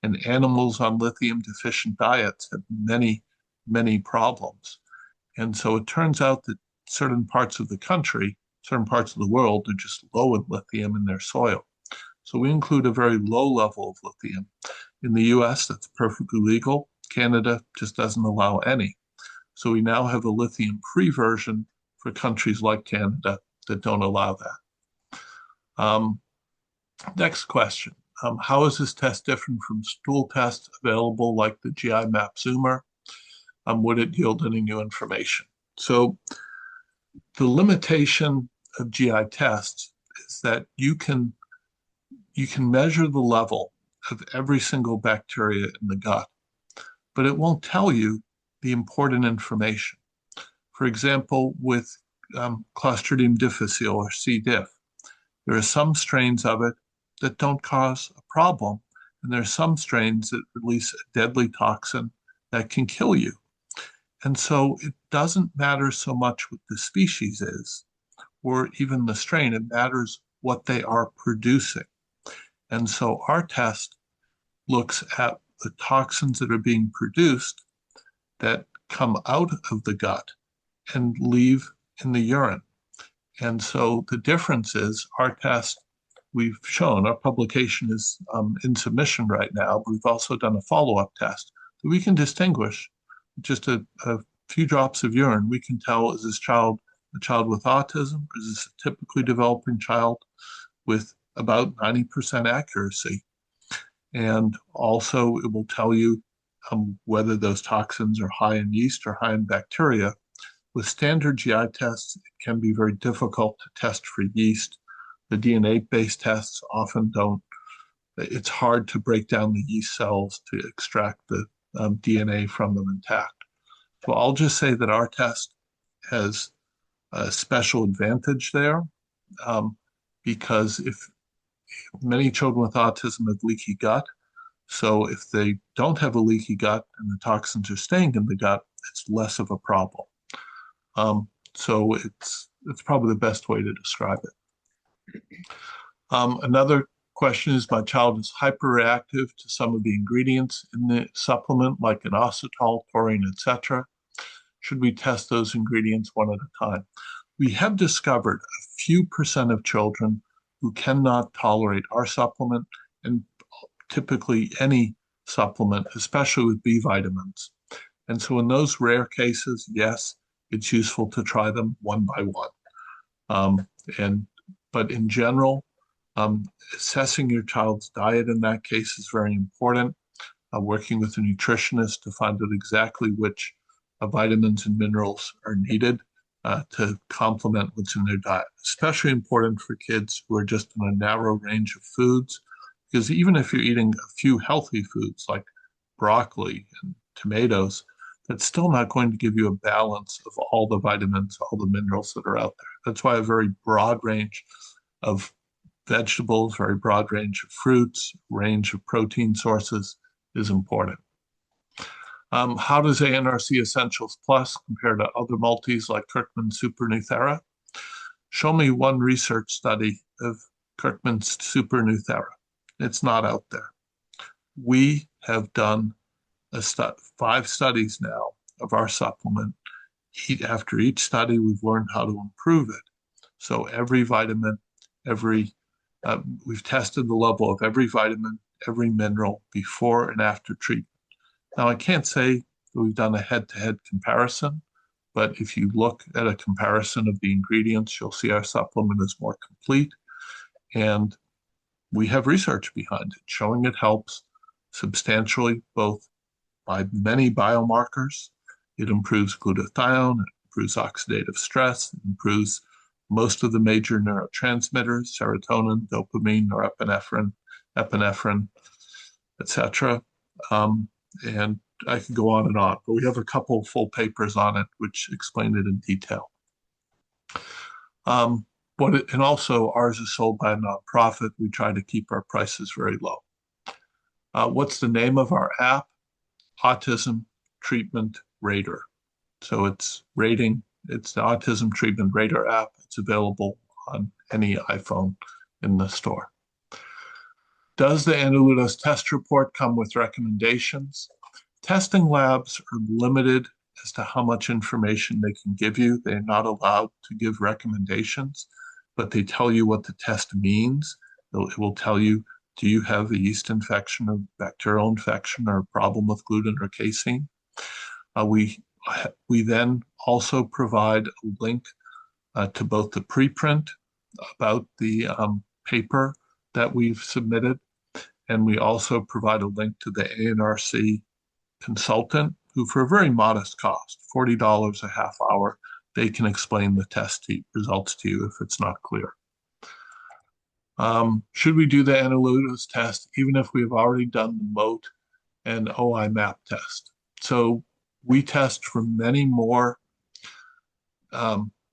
S1: and animals on lithium deficient diets have many, many problems. And so it turns out that certain parts of the country, certain parts of the world are just low in lithium in their soil. So we include a very low level of lithium. In the US, that's perfectly legal. Canada just doesn't allow any. So we now have a lithium-free version for countries like Canada that don't allow that. Next question. How is this test different from stool tests available like the GI map Zoomer? Would it yield any new information? So the limitation of GI tests is that you can measure the level of every single bacteria in the gut, but it won't tell you the important information. For example, with Clostridium difficile or C. diff, there are some strains of it that don't cause a problem, and there are some strains that release a deadly toxin that can kill you. And so it doesn't matter so much what the species is, or even the strain, it matters what they are producing. And so our test looks at the toxins that are being produced that come out of the gut and leave in the urine. And so the difference is our test, we've shown, our publication is in submission right now, but we've also done a follow-up test that we can distinguish just a few drops of urine. We can tell, is this child a child with autism? Or is this a typically developing child with about 90% accuracy? And also it will tell you whether those toxins are high in yeast or high in bacteria. With standard GI tests, it can be very difficult to test for yeast. The DNA-based tests often don't. It's hard to break down the yeast cells to extract the DNA from them intact. So I'll just say that our test has a special advantage there because if many children with autism have leaky gut, so if they don't have a leaky gut and the toxins are staying in the gut, it's less of a problem. So it's probably the best way to describe it. Another question is, my child is hyperreactive to some of the ingredients in the supplement, like inositol, taurine, etc. should we test those ingredients one at a time? We have discovered a few percent of children who cannot tolerate our supplement and typically any supplement, especially with B vitamins. And so in those rare cases, yes, it's useful to try them one by one. Um, and but in general, assessing your child's diet in that case is very important. Working with a nutritionist to find out exactly which vitamins and minerals are needed to complement what's in their diet. Especially important for kids who are just in a narrow range of foods, because even if you're eating a few healthy foods like broccoli and tomatoes, that's still not going to give you a balance of all the vitamins, all the minerals that are out there. That's why a very broad range of vegetables, very broad range of fruits, range of protein sources is important. How does ANRC Essentials Plus compare to other multis like Kirkman Super Nuthera? Show me one research study of Kirkman's Super Nuthera. It's not out there. We have done 5 studies now of our supplement. After each study, we've learned how to improve it. So every vitamin, we've tested the level of every vitamin, every mineral before and after treatment. Now, I can't say that we've done a head-to-head comparison, but if you look at a comparison of the ingredients, you'll see our supplement is more complete. And we have research behind it showing it helps substantially, both by many biomarkers. It improves glutathione, it improves oxidative stress, it improves most of the major neurotransmitters, serotonin, dopamine, norepinephrine, etc. And I could go on and on, but we have a couple full papers on it which explain it in detail. And also ours is sold by a nonprofit. We try to keep our prices very low. What's the name of our app? Autism Treatment Rater. So it's the Autism Treatment Rater app. It's available on any iPhone in the store. Does the Analutos test report come with recommendations? Testing labs are limited as to how much information they can give you. They're not allowed to give recommendations, but they tell you what the test means. It will tell you, do you have a yeast infection or bacterial infection or a problem with gluten or casein? We then also provide a link to both the preprint about the paper that we've submitted, and we also provide a link to the ANRC consultant who, for a very modest cost, $40 a half hour, they can explain the test results to you if it's not clear. Should we do the Analutos test even if we've already done the MOAT and OI map test? So we test for many more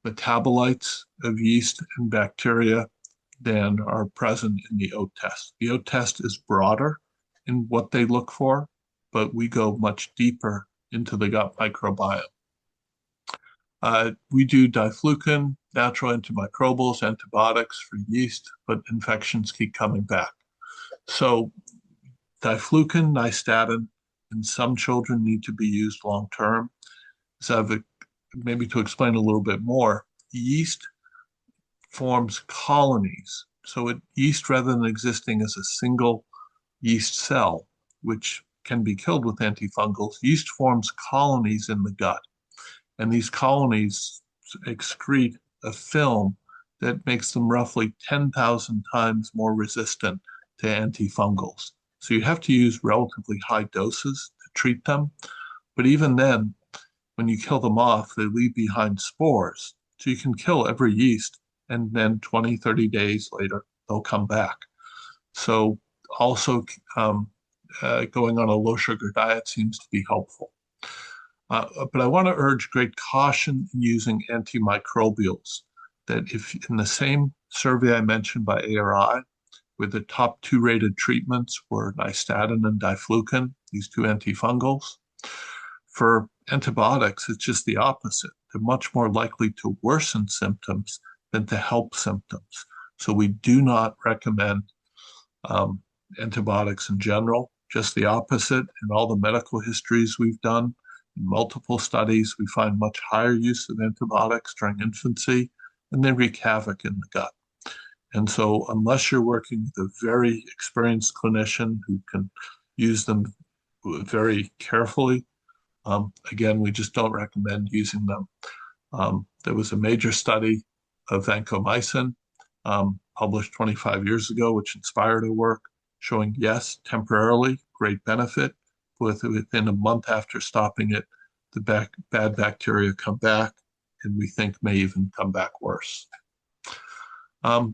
S1: metabolites of yeast and bacteria than are present in the OAT test. The OAT test is broader in what they look for, but we go much deeper into the gut microbiome. We do diflucan, natural antimicrobials, antibiotics for yeast, but infections keep coming back. So diflucan, nystatin, in some children need to be used long-term. So maybe to explain a little bit more, yeast forms colonies. So yeast, rather than existing as a single yeast cell, which can be killed with antifungals, yeast forms colonies in the gut. And these colonies excrete a film that makes them roughly 10,000 times more resistant to antifungals. So you have to use relatively high doses to treat them. But even then, when you kill them off, they leave behind spores. So you can kill every yeast, and then 20, 30 days later, they'll come back. So also going on a low sugar diet seems to be helpful. But I want to urge great caution in using antimicrobials. That if in the same survey I mentioned by ARI, where the top 2 rated treatments were nystatin and diflucan, these 2 antifungals, for antibiotics, it's just the opposite. They're much more likely to worsen symptoms than to help symptoms. So we do not recommend antibiotics in general, just the opposite. In all the medical histories we've done, In multiple studies, we find much higher use of antibiotics during infancy, and they wreak havoc in the gut. And so, unless you're working with a very experienced clinician who can use them very carefully, again, we just don't recommend using them. There was a major study of vancomycin published 25 years ago, which inspired our work, showing yes, temporarily great benefit, but within a month after stopping it, the bad bacteria come back, and we think may even come back worse.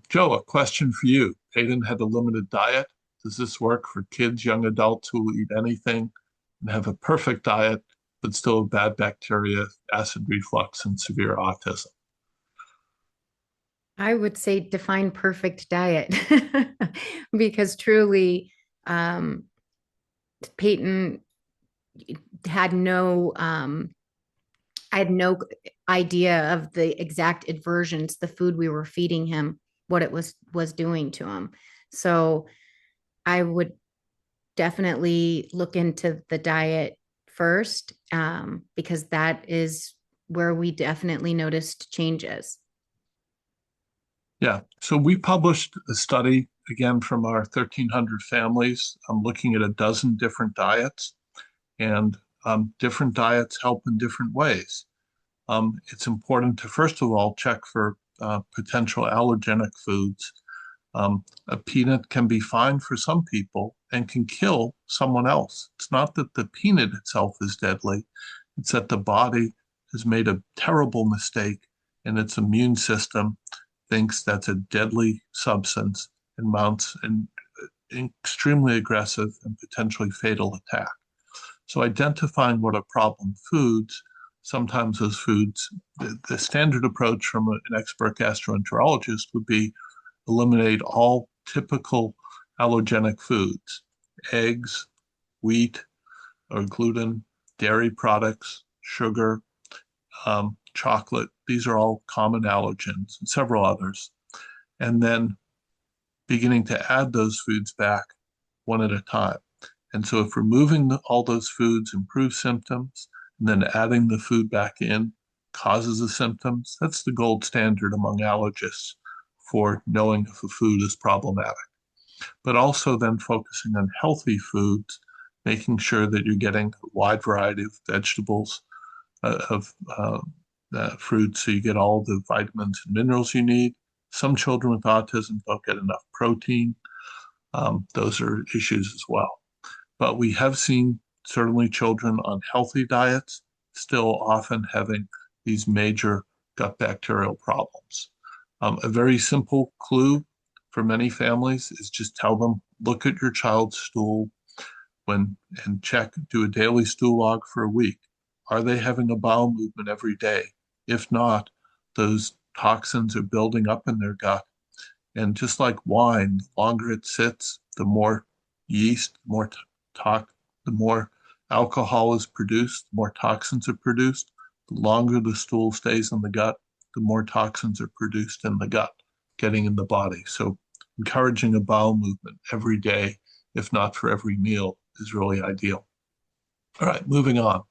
S1: Joe, a question for you. Peyton had a limited diet. Does this work for kids, young adults who will eat anything and have a perfect diet, but still have bad bacteria, acid reflux, and severe autism?
S2: I would say define perfect diet because truly, Peyton had no, I had no idea of the exact aversions the food we were feeding him, what it was doing to him. So I would definitely look into the diet first, because that is where we definitely noticed changes.
S1: Yeah, so we published a study again from our 1,300 families. I'm looking at a dozen different diets, and different diets help in different ways. It's important to, first of all, check for potential allergenic foods. A peanut can be fine for some people and can kill someone else. It's not that the peanut itself is deadly, it's that the body has made a terrible mistake and its immune system thinks that's a deadly substance and mounts an extremely aggressive and potentially fatal attack. So identifying what are problem foods, sometimes those foods, the standard approach from an expert gastroenterologist would be eliminate all typical allergenic foods, eggs, wheat or gluten, dairy products, sugar, chocolate. These are all common allergens and several others. And then beginning to add those foods back one at a time. And so if removing all those foods improves symptoms, and then adding the food back in causes the symptoms, that's the gold standard among allergists for knowing if a food is problematic. But also then focusing on healthy foods, making sure that you're getting a wide variety of vegetables, of fruits, so you get all the vitamins and minerals you need. Some children with autism don't get enough protein. Those are issues as well. But we have seen certainly children on healthy diets still often having these major gut bacterial problems. A very simple clue for many families is just tell them, look at your child's stool and check, do a daily stool log for a week. Are they having a bowel movement every day? If not, those toxins are building up in their gut. And just like wine, the longer it sits, the more yeast, the more alcohol is produced, the more toxins are produced. The longer the stool stays in the gut, the more toxins are produced in the gut, getting in the body. So encouraging a bowel movement every day, if not for every meal, is really ideal. All right, moving on.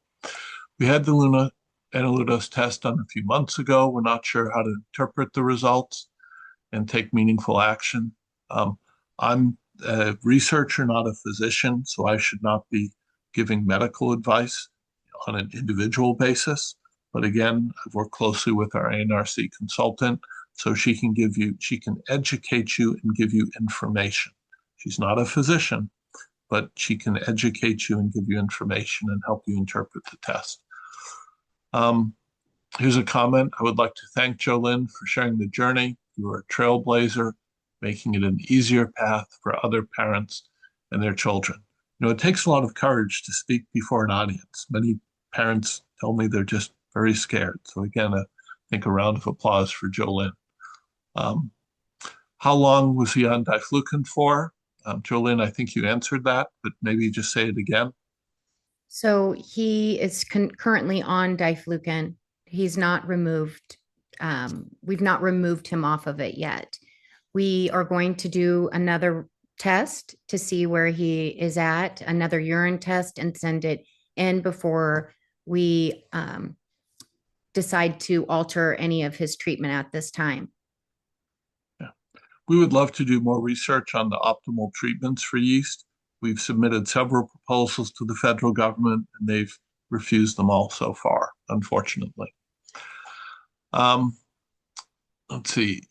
S1: We had the Analutos test done a few months ago. We're not sure how to interpret the results and take meaningful action. I'm a researcher, not a physician, so I should not be giving medical advice on an individual basis. But again, I've worked closely with our ANRC consultant, so she can educate you and give you information. She's not a physician, but she can educate you and give you information and help you interpret the test. Here's a comment. I would like to thank Jolynn for sharing the journey. You are a trailblazer, making it an easier path for other parents and their children. You know, it takes a lot of courage to speak before an audience. Many parents tell me they're just very scared. So again, I think a round of applause for Jolynn. How long was he on diflucan for? Jolynn, I think you answered that, but maybe just say it again.
S2: So he is currently on diflucan. He's not removed. We've not removed him off of it yet. We are going to do another test to see where he is at, another urine test, and send it in before we decide to alter any of his treatment at this time.
S1: Yeah. We would love to do more research on the optimal treatments for yeast. We've submitted several proposals to the federal government, and they've refused them all so far, unfortunately. Um, let's see.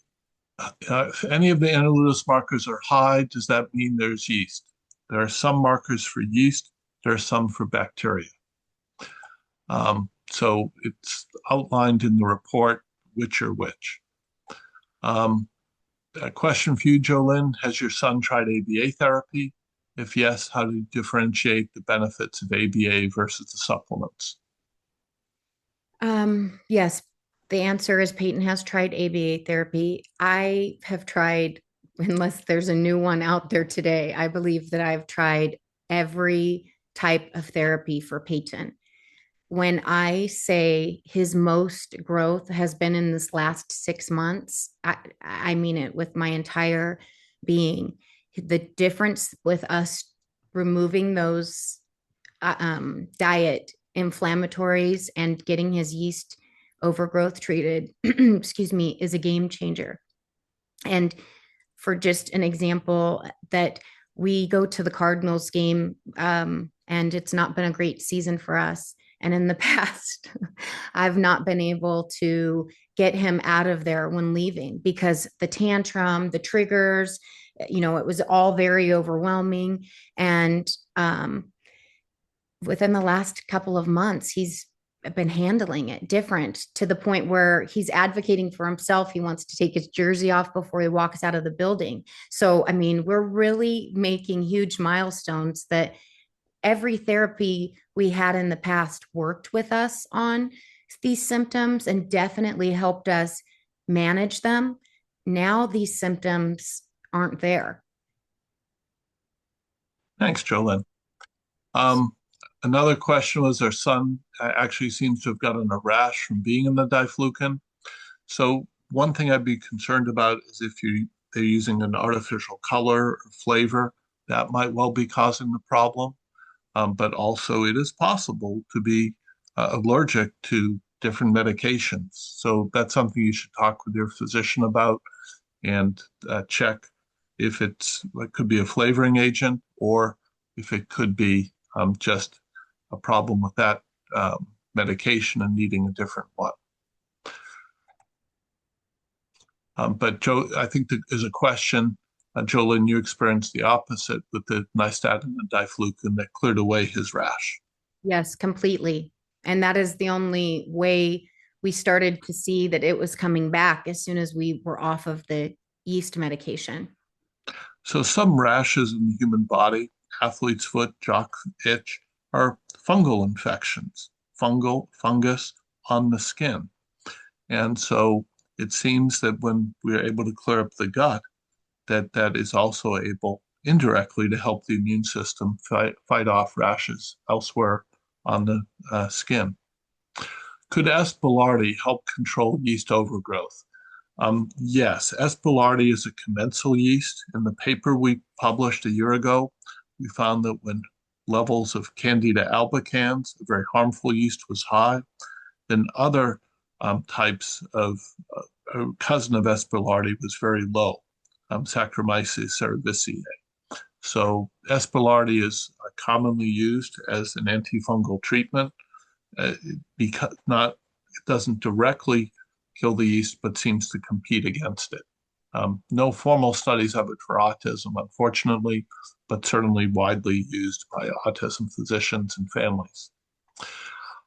S1: If any of the Analutos markers are high, does that mean there's yeast? There are some markers for yeast. There are some for bacteria. So it's outlined in the report which are which. A question for you, Jolynn. Has your son tried ABA therapy? If yes, how do you differentiate the benefits of ABA versus the supplements?
S2: Yes, the answer is Peyton has tried ABA therapy. I have tried, unless there's a new one out there today, I believe that I've tried every type of therapy for Peyton. When I say his most growth has been in this last 6 months, I mean it with my entire being. The difference with us removing those diet inflammatories and getting his yeast overgrowth treated, excuse me, is a game changer. And for just an example, that we go to the Cardinals game, and it's not been a great season for us. And in the past, I've not been able to get him out of there when leaving because the tantrum, the triggers, it was all very overwhelming. And within the last couple of months, he's been handling it different to the point where he's advocating for himself. He wants to take his jersey off before he walks out of the building. So, I mean, we're really making huge milestones that every therapy we had in the past worked with us on these symptoms and definitely helped us manage them. Now these symptoms aren't there.
S1: Thanks, Jolynn. Another question was our son actually seems to have gotten a rash from being in the diflucan. So one thing I'd be concerned about is if they're using an artificial color or flavor, that might well be causing the problem. But also it is possible to be allergic to different medications. So that's something you should talk with your physician about and check if it could be a flavoring agent or if it could be just a problem with that medication and needing a different one. But Joe, I think there is a question, Jolynn, you experienced the opposite with the nystatin and diflucan that cleared away his rash.
S2: Yes, completely. And that is the only way we started to see that it was coming back as soon as we were off of the yeast medication.
S1: So some rashes in the human body, athlete's foot, jock itch, are fungal infections, fungus on the skin. And so it seems that when we're able to clear up the gut, that is also able indirectly to help the immune system fight off rashes elsewhere on the skin. Could S. boulardii help control yeast overgrowth? Yes, S. boulardii is a commensal yeast. In the paper we published a year ago, we found that when levels of Candida albicans, a very harmful yeast, was high, then other types of cousin of S. boulardii was very low, Saccharomyces cerevisiae. So S. boulardii is commonly used as an antifungal treatment because it doesn't directly kill the yeast, but seems to compete against it. No formal studies of it for autism, unfortunately, but certainly widely used by autism physicians and families.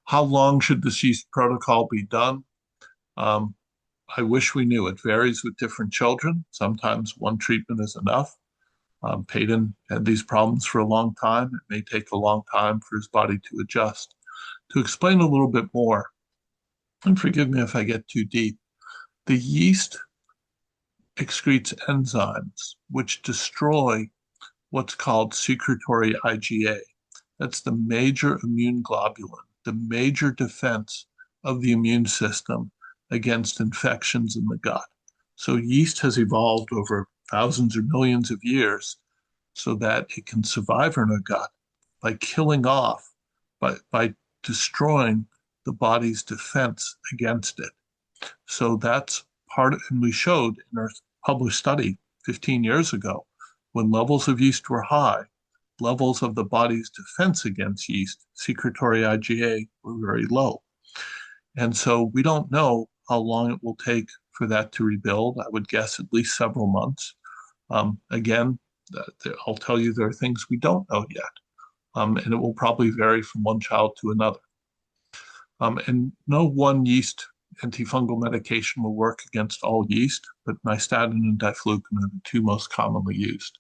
S1: How long should this yeast protocol be done? I wish we knew. It varies with different children. Sometimes one treatment is enough. Peyton had these problems for a long time. It may take a long time for his body to adjust. To explain a little bit more, and forgive me if I get too deep, the yeast excretes enzymes which destroy what's called secretory IgA. That's the major immune globulin, the major defense of the immune system against infections in the gut. So yeast has evolved over thousands or millions of years so that it can survive in our gut by killing off, by destroying the body's defense against it. So that's part of, and we showed in our published study 15 years ago, when levels of yeast were high, levels of the body's defense against yeast, secretory IgA, were very low. And so we don't know how long it will take for that to rebuild. I would guess at least several months. Again, I'll tell you there are things we don't know yet, and it will probably vary from one child to another. And no one yeast antifungal medication will work against all yeast, but nystatin and diflucan are the two most commonly used.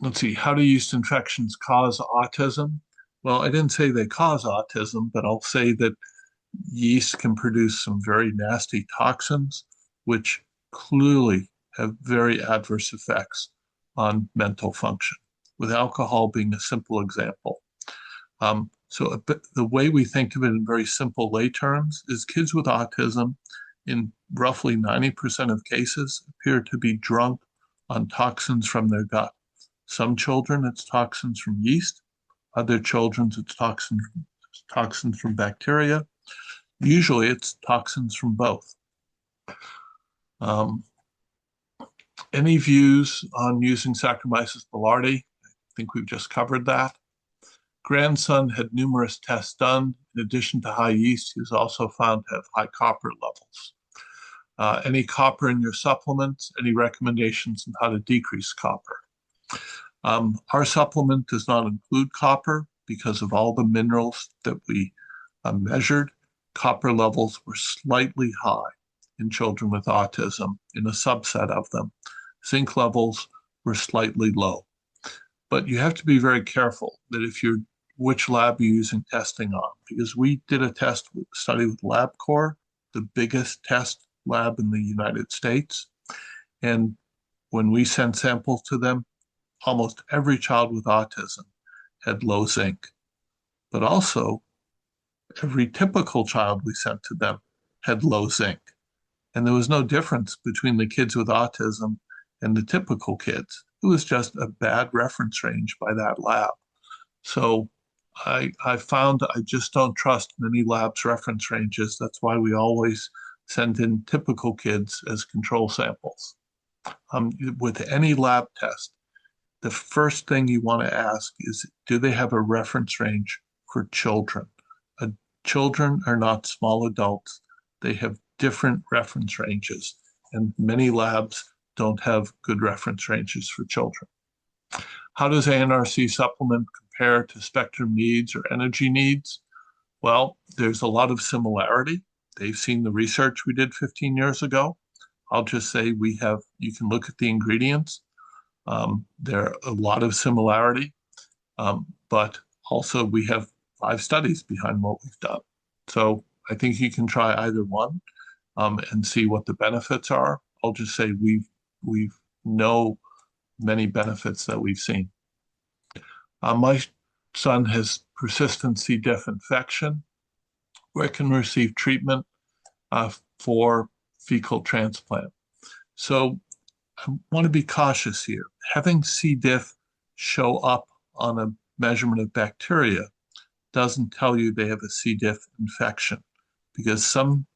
S1: Let's see, how do yeast infections cause autism? Well, I didn't say they cause autism, but I'll say that yeast can produce some very nasty toxins, which clearly have very adverse effects on mental function, with alcohol being a simple example. So the way we think of it in very simple lay terms is kids with autism, in roughly 90% of cases, appear to be drunk on toxins from their gut. Some children, it's toxins from yeast. Other children, it's toxins from bacteria. Usually, it's toxins from both. Any views on using Saccharomyces boulardii? I think we've just covered that. Grandson had numerous tests done. In addition to high yeast, he was also found to have high copper levels. Any copper in your supplements? Any recommendations on how to decrease copper? Our supplement does not include copper because of all the minerals that we measured. Copper levels were slightly high in children with autism, in a subset of them. Zinc levels were slightly low. But you have to be very careful that which lab you're using testing on, because we did a study with LabCorp, the biggest test lab in the United States. And when we sent samples to them, almost every child with autism had low zinc. But also, every typical child we sent to them had low zinc. And there was no difference between the kids with autism and the typical kids. It was just a bad reference range by that lab. So I found I just don't trust many labs' reference ranges. That's why we always send in typical kids as control samples. With any lab test, the first thing you want to ask is, do they have a reference range for children? Children are not small adults. They have different reference ranges, and many labs don't have good reference ranges for children. How does ANRC supplement compare to spectrum needs or energy needs? Well, there's a lot of similarity. They've seen the research we did 15 years ago. I'll just say you can look at the ingredients. There are a lot of similarity, but also we have 5 studies behind what we've done. So I think you can try either one and see what the benefits are. I'll just say we know many benefits that we've seen. My son has persistent C. diff infection, where it can receive treatment for fecal transplant. So I want to be cautious here. Having C. diff show up on a measurement of bacteria doesn't tell you they have a C. diff infection, because some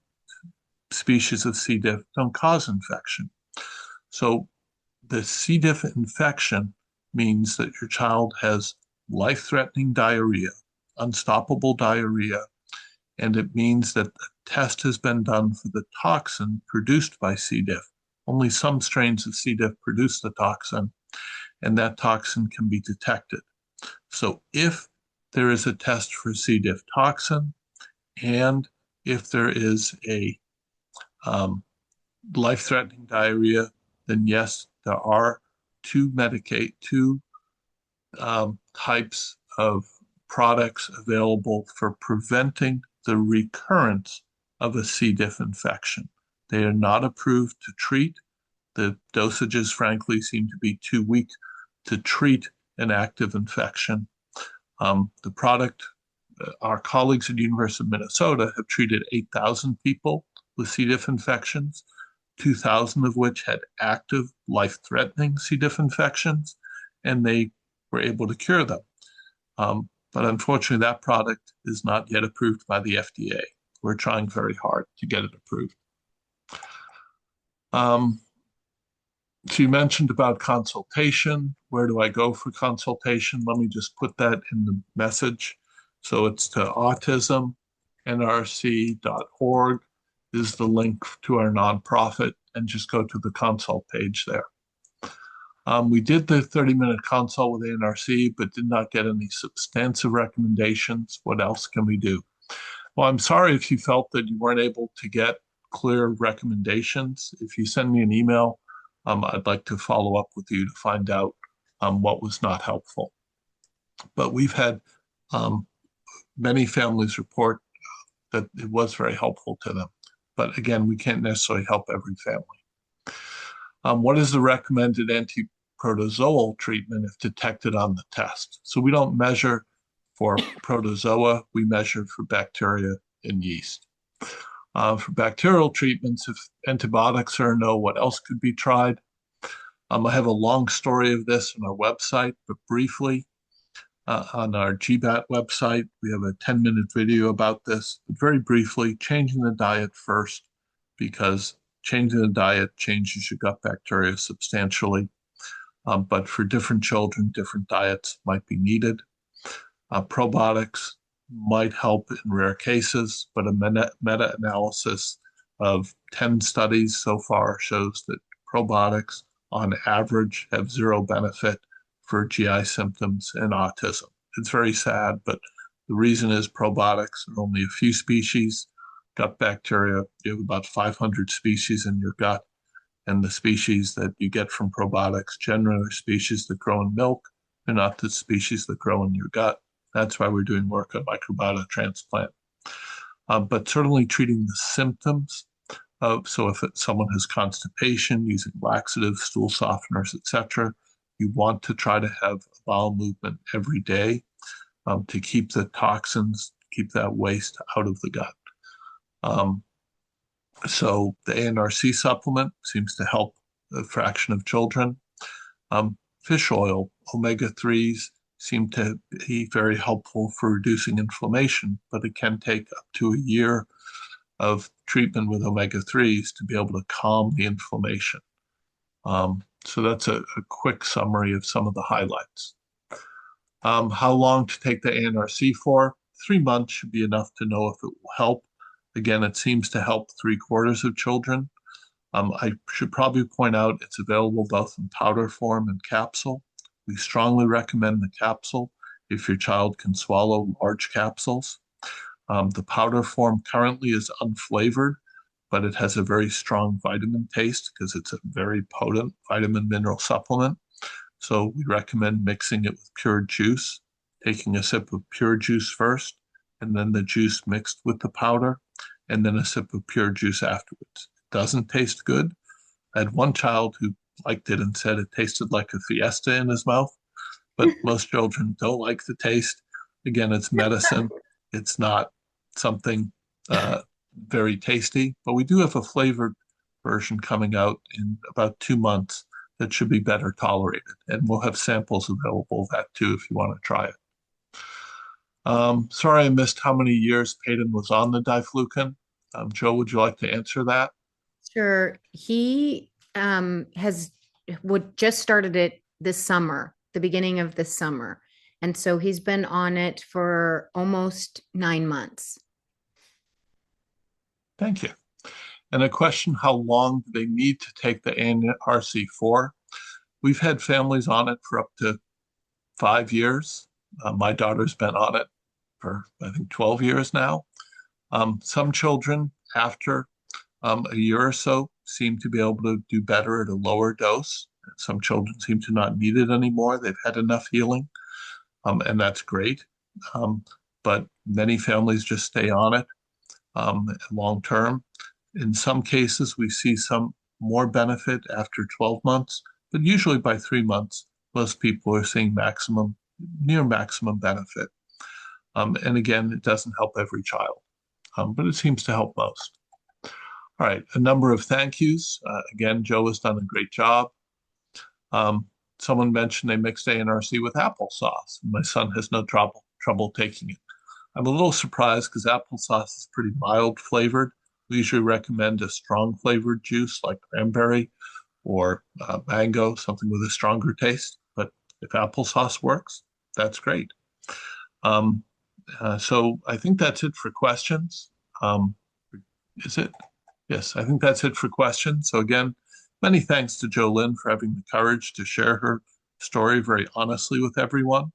S1: species of C. diff don't cause infection. So the C. diff infection means that your child has life-threatening diarrhea, unstoppable diarrhea, and it means that a test has been done for the toxin produced by C. diff. Only some strains of C. diff produce the toxin, and that toxin can be detected. So if there is a test for C. diff toxin, and if there is a life-threatening diarrhea, then yes, there are two types of products available for preventing the recurrence of a C. diff infection. They are not approved to treat. The dosages, frankly, seem to be too weak to treat an active infection. The product, our colleagues at the University of Minnesota have treated 8,000 people with C. diff infections, 2,000 of which had active, life-threatening C. diff infections, and they were able to cure them. But unfortunately, that product is not yet approved by the FDA. We're trying very hard to get it approved. Um, so you mentioned about consultation. Where do I go for consultation? Let me just put that in the message. So it's to autism, nrc.org is the link to our nonprofit, and just go to the consult page there. We did the 30-minute consult with ANRC, but did not get any substantive recommendations. What else can we do? Well, I'm sorry if you felt that you weren't able to get clear recommendations. If you send me an email, I'd like to follow up with you to find out what was not helpful. But we've had many families report that it was very helpful to them. But again, we can't necessarily help every family. What is the recommended anti-protozoal treatment if detected on the test? So we don't measure for protozoa, we measure for bacteria and yeast. For bacterial treatments, if antibiotics are no, what else could be tried? I have a long story of this on our website, but briefly, on our GBAT website, we have a 10-minute video about this. But very briefly, changing the diet first, because changing the diet changes your gut bacteria substantially. But for different children, different diets might be needed. Probiotics might help in rare cases, but a meta-analysis of 10 studies so far shows that probiotics on average have zero benefit for GI symptoms in autism. It's very sad, but the reason is probiotics are only a few species. Gut bacteria, you have about 500 species in your gut, and the species that you get from probiotics generally are species that grow in milk. They're not the species that grow in your gut. That's why we're doing work on microbiota transplant. But certainly treating the symptoms. So if someone has constipation, using laxatives, stool softeners, etc., you want to try to have a bowel movement every day to keep the toxins, keep that waste out of the gut. So the ANRC supplement seems to help a fraction of children. Fish oil, omega-3s, seem to be very helpful for reducing inflammation, but it can take up to a year of treatment with omega-3s to be able to calm the inflammation. So that's a quick summary of some of the highlights. How long to take the ANRC for? 3 months should be enough to know if it will help. Again, it seems to help 3/4 of children. I should probably point out it's available both in powder form and capsule. We strongly recommend the capsule if your child can swallow large capsules. The powder form currently is unflavored, but it has a very strong vitamin taste because it's a very potent vitamin mineral supplement. So we recommend mixing it with pure juice, taking a sip of pure juice first, and then the juice mixed with the powder, and then a sip of pure juice afterwards. It doesn't taste good. I had one child who liked it and said it tasted like a Fiesta in his mouth, but most children don't like the taste. Again, it's medicine. It's not something very tasty, but we do have a flavored version coming out in about 2 months that should be better tolerated. And we'll have samples available of that too if you want to try it. Sorry I missed how many years Peyton was on the diflucan. Joe, would you like to answer that?
S2: Sure. He has would just started it this summer, the beginning of this summer. And so he's been on it for almost 9 months.
S1: Thank you. And a question, how long do they need to take the ANRC for? We've had families on it for up to 5 years. My daughter's been on it for, I think, 12 years now. Some children, after a year or so, seem to be able to do better at a lower dose. Some children seem to not need it anymore. They've had enough healing, and that's great. But many families just stay on it long term. In some cases, we see some more benefit after 12 months, but usually by 3 months, most people are seeing near maximum benefit. And again, it doesn't help every child, but it seems to help most. All right, a number of thank yous. Again, Joe has done a great job. someone mentioned they mixed ANRC with applesauce. My son has no trouble taking it. I'm a little surprised because applesauce is pretty mild flavored. We usually recommend a strong flavored juice like cranberry or mango, something with a stronger taste. But if applesauce works, that's great. Um, so I think that's it for questions. Is it? Yes, I think that's it for questions. So again, many thanks to Jolynn for having the courage to share her story very honestly with everyone.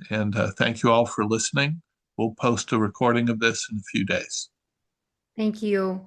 S1: And thank you all for listening. We'll post a recording of this in a few days.
S2: Thank you.